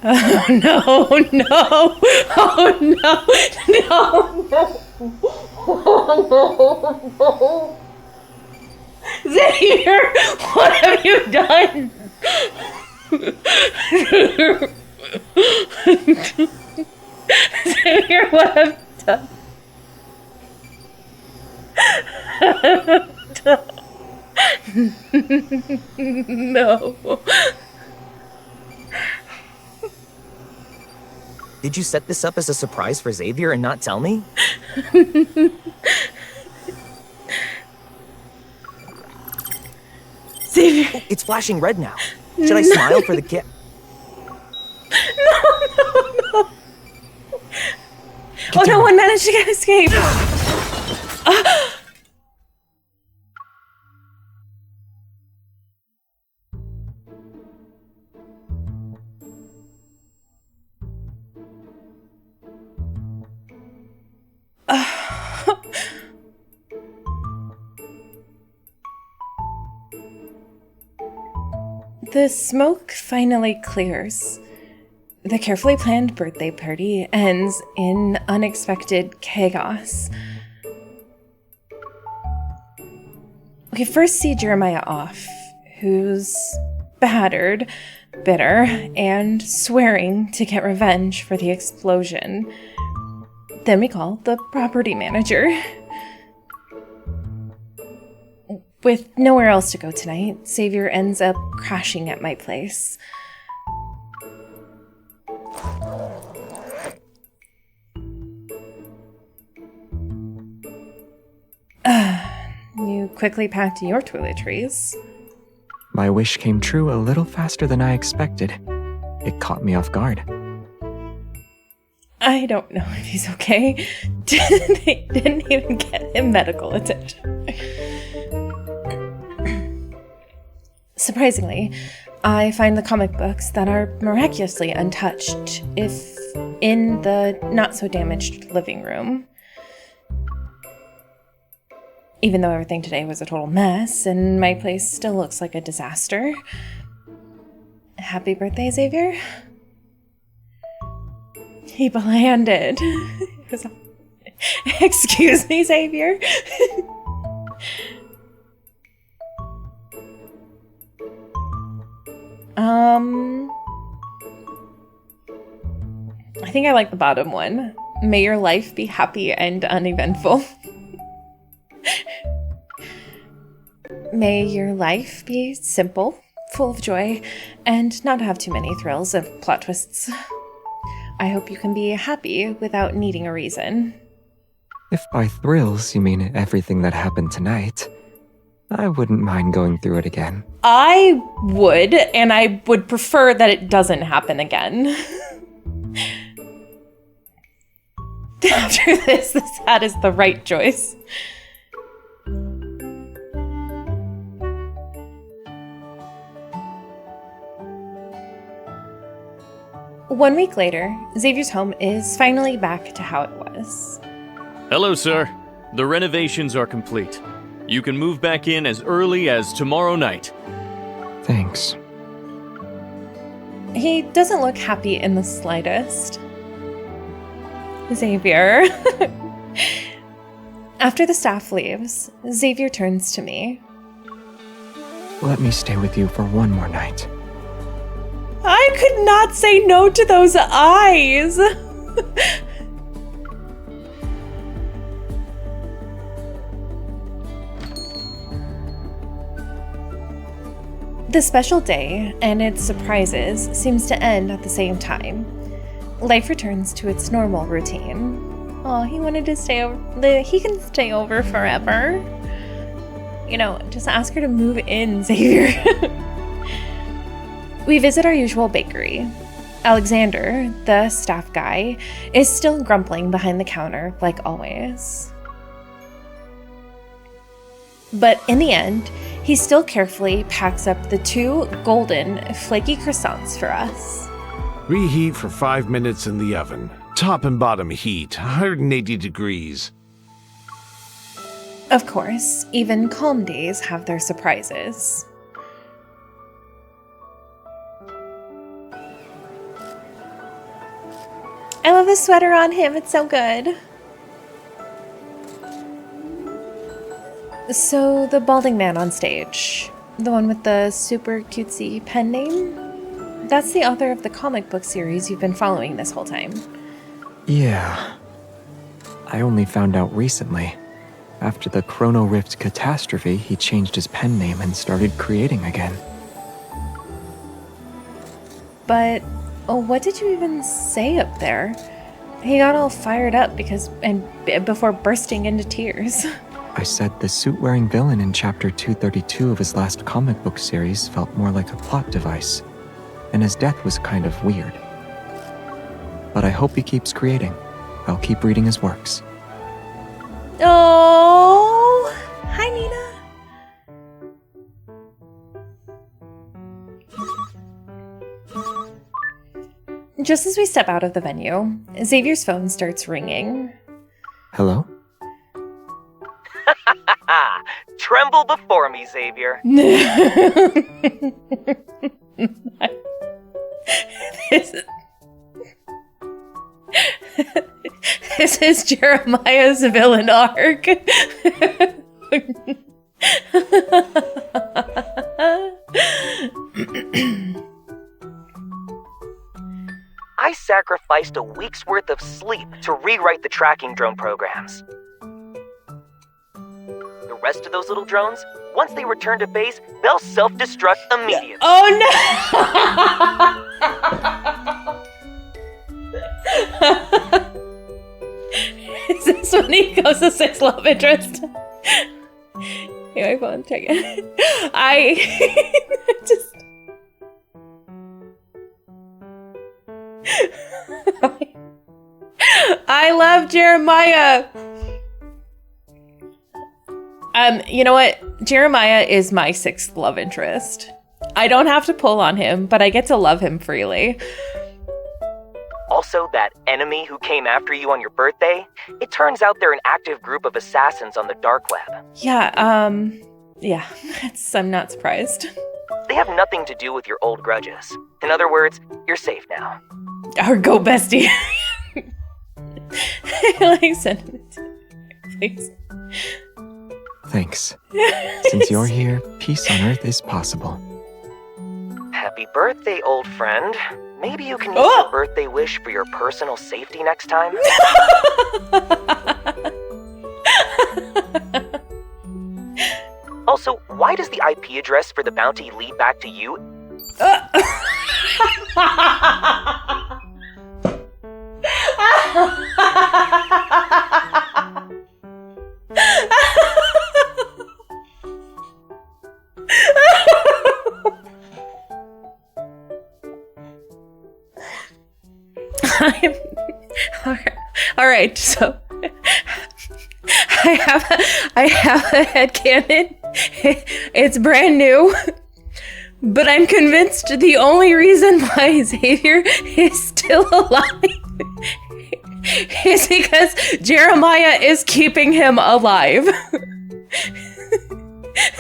Oh no, oh no. Xavier, what have you done? Xavier, what have you done? No. Did you set this up as a surprise for Xavier and not tell me? Xavier. Oh, it's flashing red now. Should I smile for the kid? No. Oh no, one managed to escape. The smoke finally clears. The carefully planned birthday party ends in unexpected chaos. We first see Jeremiah off, who's battered, bitter, and swearing to get revenge for the explosion. Then we call the property manager. With nowhere else to go tonight, Xavier ends up crashing at my place. You quickly packed your toiletries. My wish came true a little faster than I expected. It caught me off guard. I don't know if he's okay. They didn't even get him medical attention. Surprisingly, I find the comic books that are miraculously untouched, if in the not-so-damaged living room. Even though everything today was a total mess, and my place still looks like a disaster. Happy birthday, Xavier. He landed. Excuse me, Xavier. I think I like the bottom one. May your life be happy and uneventful. May your life be simple, full of joy, and not have too many thrills of plot twists. I hope you can be happy without needing a reason. If by thrills you mean everything that happened tonight, I wouldn't mind going through it again. I would, and I would prefer that it doesn't happen again. After this, that is the right choice. 1 week later, Xavier's home is finally back to how it was. Hello, sir. The renovations are complete. You can move back in as early as tomorrow night. Thanks. He doesn't look happy in the slightest. Xavier. After the staff leaves, Xavier turns to me. Let me stay with you for one more night. I could not say no to those eyes. The special day and its surprises seems to end at the same time. Life returns to its normal routine. Oh, he wanted to stay over. He can stay over forever. You know, just ask her to move in, Xavier. We visit our usual bakery. Alexander, the staff guy, is still grumbling behind the counter like always. But in the end, he still carefully packs up the 2 golden, flaky croissants for us. Reheat for 5 minutes in the oven. Top and bottom heat, 180 degrees. Of course, even calm days have their surprises. I love the sweater on him, it's so good. So, the balding man on stage, the one with the super cutesy pen name, that's the author of the comic book series you've been following this whole time. Yeah. I only found out recently. After the Chrono Rift catastrophe, he changed his pen name and started creating again. But what did you even say up there? He got all fired up before bursting into tears. I said the suit-wearing villain in chapter 232 of his last comic book series felt more like a plot device, and his death was kind of weird. But I hope he keeps creating. I'll keep reading his works. Oh, hi Nina. Just as we step out of the venue, Xavier's phone starts ringing. Hello? Tremble before me, Xavier. This is Jeremiah's villain arc. I sacrificed a week's worth of sleep to rewrite the tracking drone programs. The rest of those little drones, once they return to base, they'll self-destruct immediately. Oh no! Is this when he goes to 6 love interest? Here, my phone, check it. I just... I love Jeremiah. You know what? Jeremiah is my 6th love interest. I don't have to pull on him, but I get to love him freely. Also, that enemy who came after you on your birthday, it turns out they're an active group of assassins on the dark web. Yeah, I'm not surprised. They have nothing to do with your old grudges. In other words, you're safe now. Or go bestie. I like sending it to you, please. Thanks. Since you're here, peace on Earth is possible. Happy birthday, old friend. Maybe you can use your birthday wish for your personal safety next time? Also, why does the IP address for the bounty lead back to you? All right, so I have a headcanon. It's brand new, but I'm convinced the only reason why Xavier is still still alive is because Jeremiah is keeping him alive.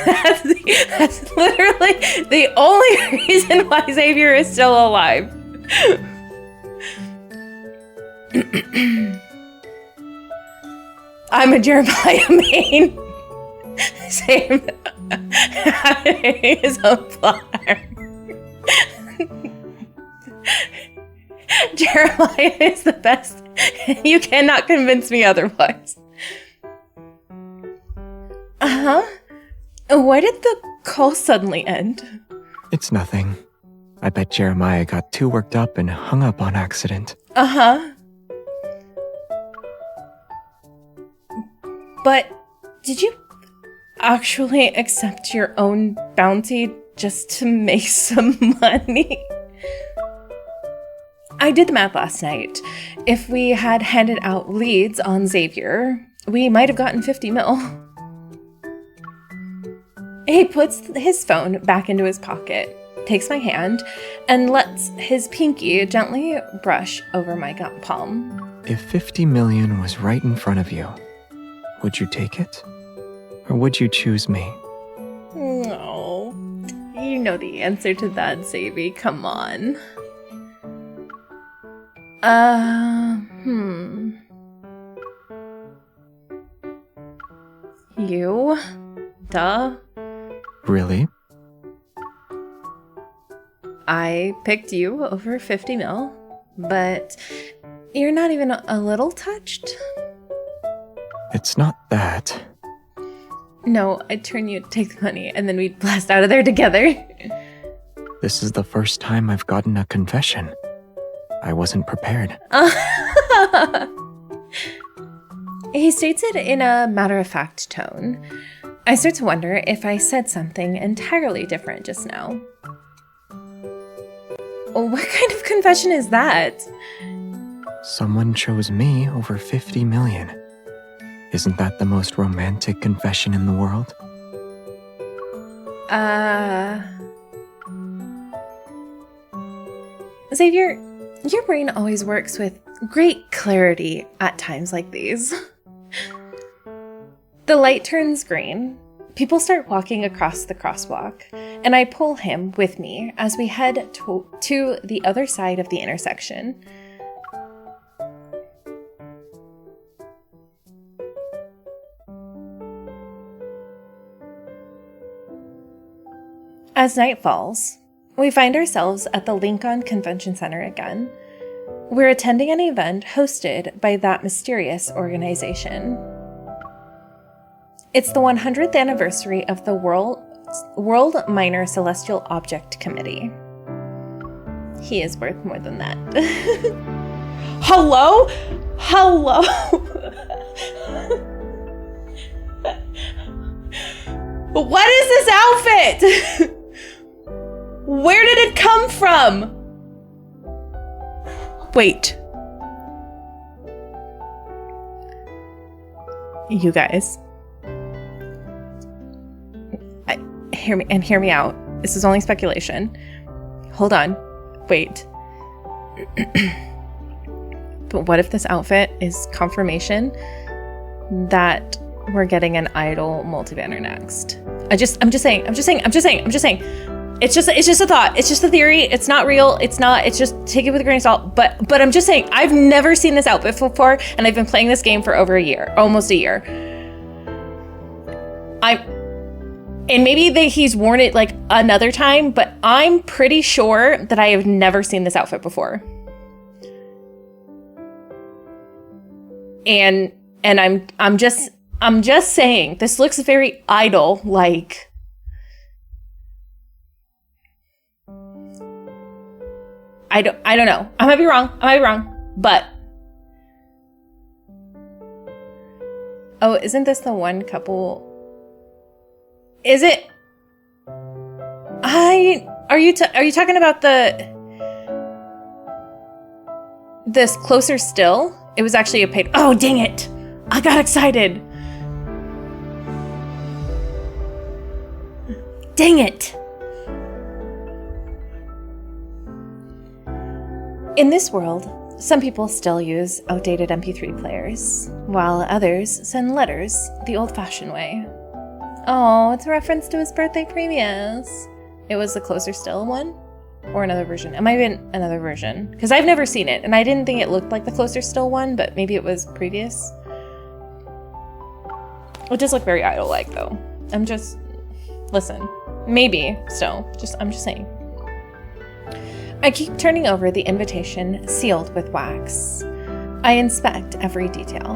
That's literally the only reason why Xavier is still alive. I'm a Jeremiah main. Same. His own flower. Jeremiah is the best. You cannot convince me otherwise. Uh-huh. Why did the call suddenly end? It's nothing. I bet Jeremiah got too worked up and hung up on accident. Uh-huh. But did you actually accept your own bounty just to make some money? I did the math last night. If we had handed out leads on Xavier, we might have gotten 50 mil. He puts his phone back into his pocket, takes my hand, and lets his pinky gently brush over my palm. If 50 million was right in front of you, would you take it? Or would you choose me? No. You know the answer to that, Xavier. Come on. You? Duh. Really? I picked you over 50 mil, but you're not even a little touched? It's not that. No, I'd turn you, take the money, and then we'd blast out of there together. This is the first time I've gotten a confession. I wasn't prepared. He states it in a matter-of-fact tone. I start to wonder if I said something entirely different just now. What kind of confession is that? Someone chose me over 50 million. Isn't that the most romantic confession in the world? Xavier, your brain always works with great clarity at times like these. The light turns green. People start walking across the crosswalk, and I pull him with me as we head to the other side of the intersection. As night falls, we find ourselves at the Lincoln Convention Center again. We're attending an event hosted by that mysterious organization. It's the 100th anniversary of the World Minor Celestial Object Committee. He is worth more than that. Hello? Hello? What is this outfit? Where did it come from? Wait. You guys. Hear me out. This is only speculation. Hold on. Wait. But what if this outfit is confirmation that we're getting an idol multibanner next? I'm just saying. It's just a thought. It's just a theory. It's not real. It's just take it with a grain of salt. But I'm just saying, I've never seen this outfit before, and I've been playing this game for over a year, almost a year. And maybe he's worn it like another time, but I'm pretty sure that I have never seen this outfit before. And I'm just saying, this looks very idol like. I don't know. I might be wrong, but oh, isn't this the one couple? Is it? Are you talking about this Closer Still? It was actually a paid. Oh, dang it! I got excited. Dang it. In this world, some people still use outdated MP3 players, while others send letters the old-fashioned way. Oh, it's a reference to his birthday previous. It was the Closer Still one? Or another version. It might have been another version. Because I've never seen it, and I didn't think it looked like the Closer Still one, but maybe it was previous. It does look very idol-like, though. Listen. Maybe, still. I'm just saying. I keep turning over the invitation sealed with wax. I inspect every detail.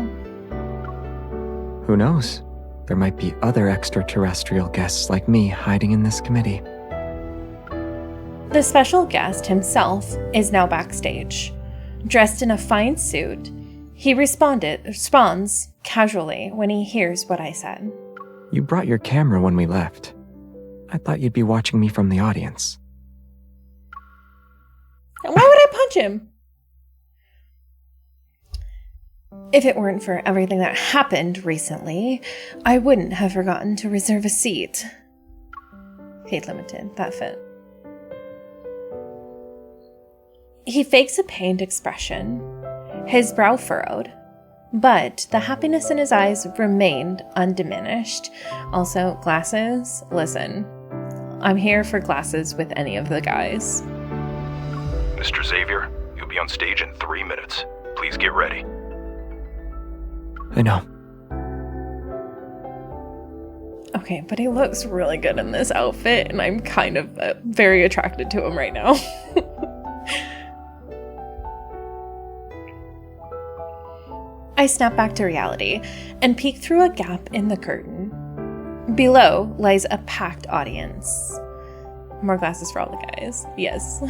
Who knows? There might be other extraterrestrial guests like me hiding in this committee. The special guest himself is now backstage. Dressed in a fine suit, he responds casually when he hears what I said. You brought your camera when we left. I thought you'd be watching me from the audience. Why would I punch him? If it weren't for everything that happened recently, I wouldn't have forgotten to reserve a seat. Paid limited, that fit. He fakes a pained expression, his brow furrowed, but the happiness in his eyes remained undiminished. Also, glasses? Listen, I'm here for glasses with any of the guys. Mr. Xavier, you'll be on stage in 3 minutes. Please get ready. I know. Okay, but he looks really good in this outfit, and I'm kind of very attracted to him right now. I snap back to reality and peek through a gap in the curtain. Below lies a packed audience. More glasses for all the guys. Yes.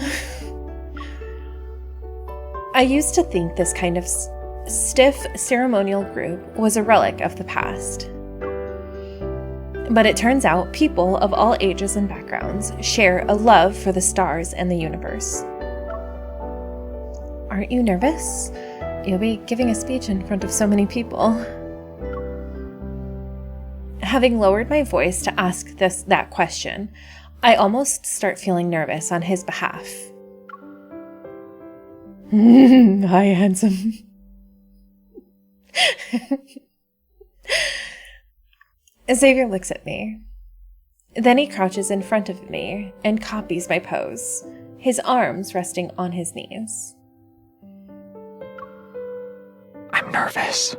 I used to think this kind of stiff ceremonial group was a relic of the past. But it turns out people of all ages and backgrounds share a love for the stars and the universe. Aren't you nervous? You'll be giving a speech in front of so many people. Having lowered my voice to ask that question, I almost start feeling nervous on his behalf. Hi, handsome. Xavier looks at me. Then he crouches in front of me and copies my pose, his arms resting on his knees. I'm nervous.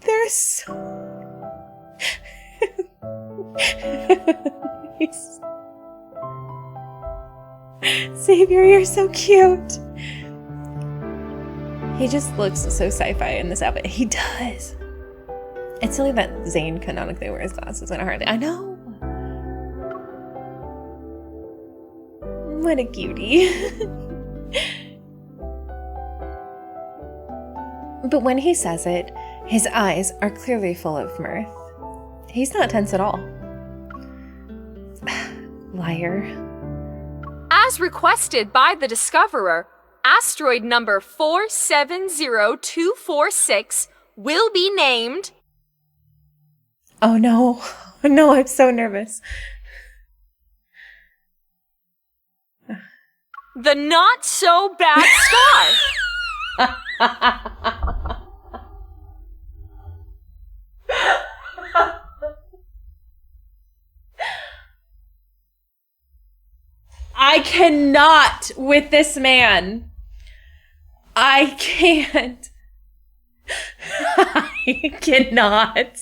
They're so nice. Xavier, you're so cute. He just looks so sci-fi in this outfit. He does. It's silly that Zane canonically wears glasses and a Harley. I know. What a cutie. But when he says it, his eyes are clearly full of mirth. He's not tense at all. Liar. As requested by the Discoverer, asteroid number 470246 will be named... Oh no. No, I'm so nervous. The Not So Bad Star. I cannot with this man. I can't. I cannot.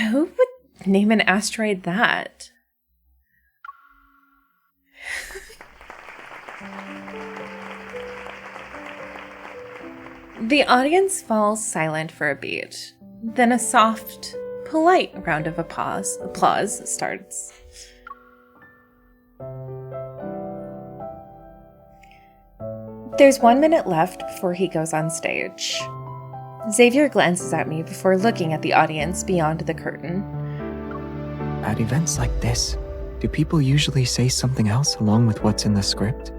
Who would name an asteroid that? The audience falls silent for a beat. Then a soft, polite round of applause starts. There's 1 minute left before he goes on stage. Xavier glances at me before looking at the audience beyond the curtain. At events like this, do people usually say something else along with what's in the script?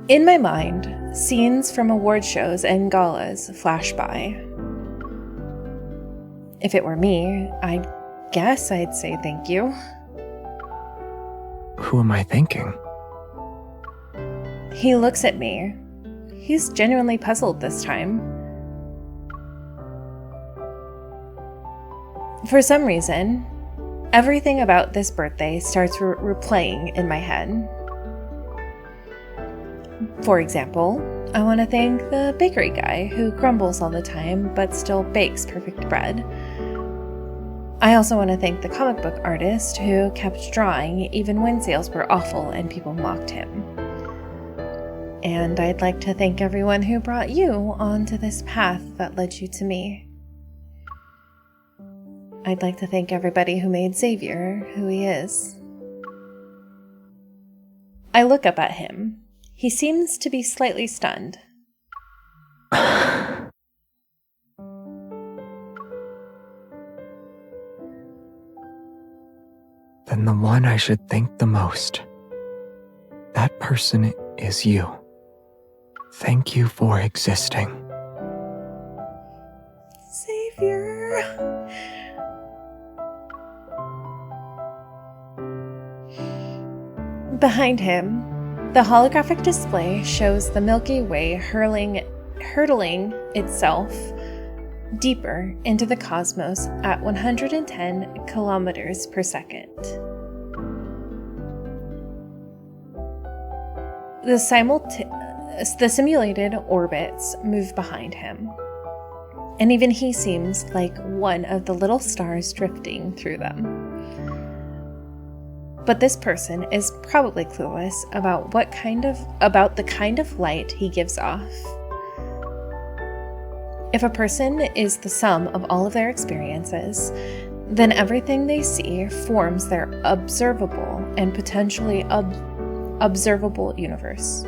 In my mind, scenes from award shows and galas flash by. If it were me, I guess I'd say thank you. Who am I thanking? He looks at me. He's genuinely puzzled this time. For some reason, everything about this birthday starts replaying in my head. For example, I want to thank the bakery guy who grumbles all the time but still bakes perfect bread. I also want to thank the comic book artist who kept drawing even when sales were awful and people mocked him. And I'd like to thank everyone who brought you onto this path that led you to me. I'd like to thank everybody who made Xavier who he is. I look up at him. He seems to be slightly stunned. Then the one I should thank the most. That person is you. Thank you for existing. Xavier. Behind him, the holographic display shows the Milky Way hurtling itself deeper into the cosmos at 110 kilometers per second. The simulated orbits move behind him, and even he seems like one of the little stars drifting through them. But this person is probably clueless about the kind of light he gives off. If a person is the sum of all of their experiences, then everything they see forms their observable and potentially observable universe.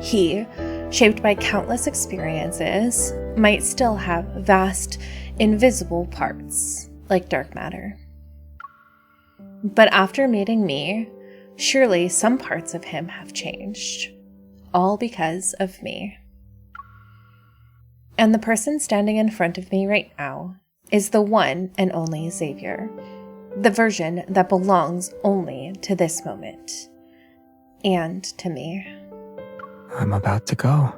He, shaped by countless experiences, might still have vast, invisible parts, like dark matter. But after meeting me, surely some parts of him have changed, all because of me. And the person standing in front of me right now is the one and only Xavier, the version that belongs only to this moment, and to me. I'm about to go.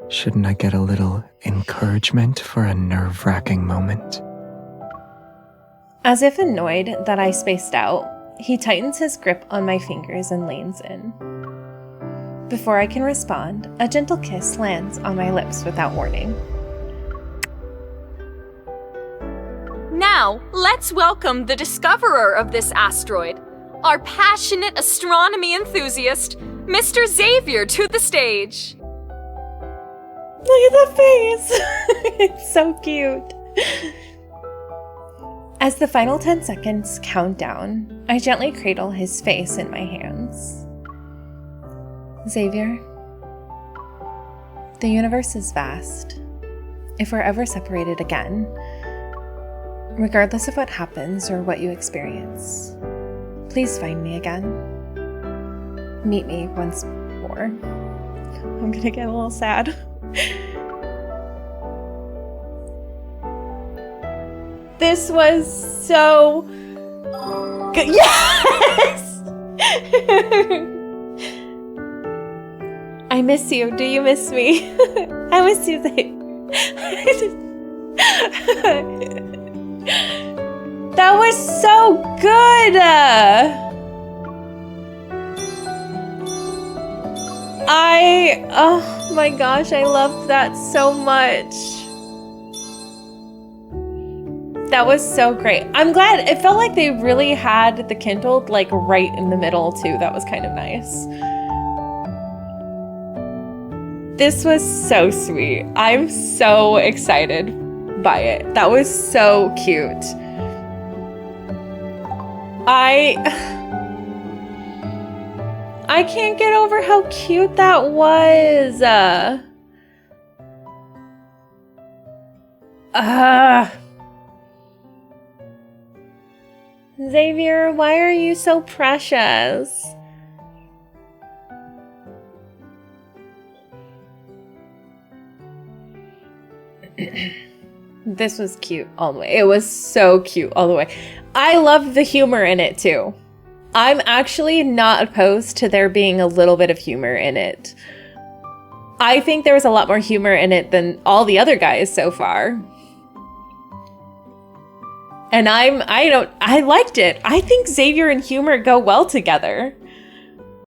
Shouldn't I get a little encouragement for a nerve-wracking moment? As if annoyed that I spaced out, he tightens his grip on my fingers and leans in. Before I can respond, a gentle kiss lands on my lips without warning. Now, let's welcome the discoverer of this asteroid, our passionate astronomy enthusiast, Mr. Xavier, to the stage. Look at the face! It's so cute. As the final 10 seconds count down, I gently cradle his face in my hands. Xavier, the universe is vast. If we're ever separated again, regardless of what happens or what you experience, please find me again. Meet me once more. I'm gonna get a little sad. This was so good. Yes! I miss you. Do you miss me? I miss you. That was so good. Oh my gosh, I loved that so much. That was so great. I'm glad. It felt like they really had the kindled like right in the middle too. That was kind of nice. This was so sweet. I'm so excited by it. That was so cute. I can't get over how cute that was. Xavier, why are you so precious? This was cute all the way. It was so cute all the way. I love the humor in it too. I'm actually not opposed to there being a little bit of humor in it. I think there was a lot more humor in it than all the other guys so far. And I liked it. I think Xavier and humor go well together.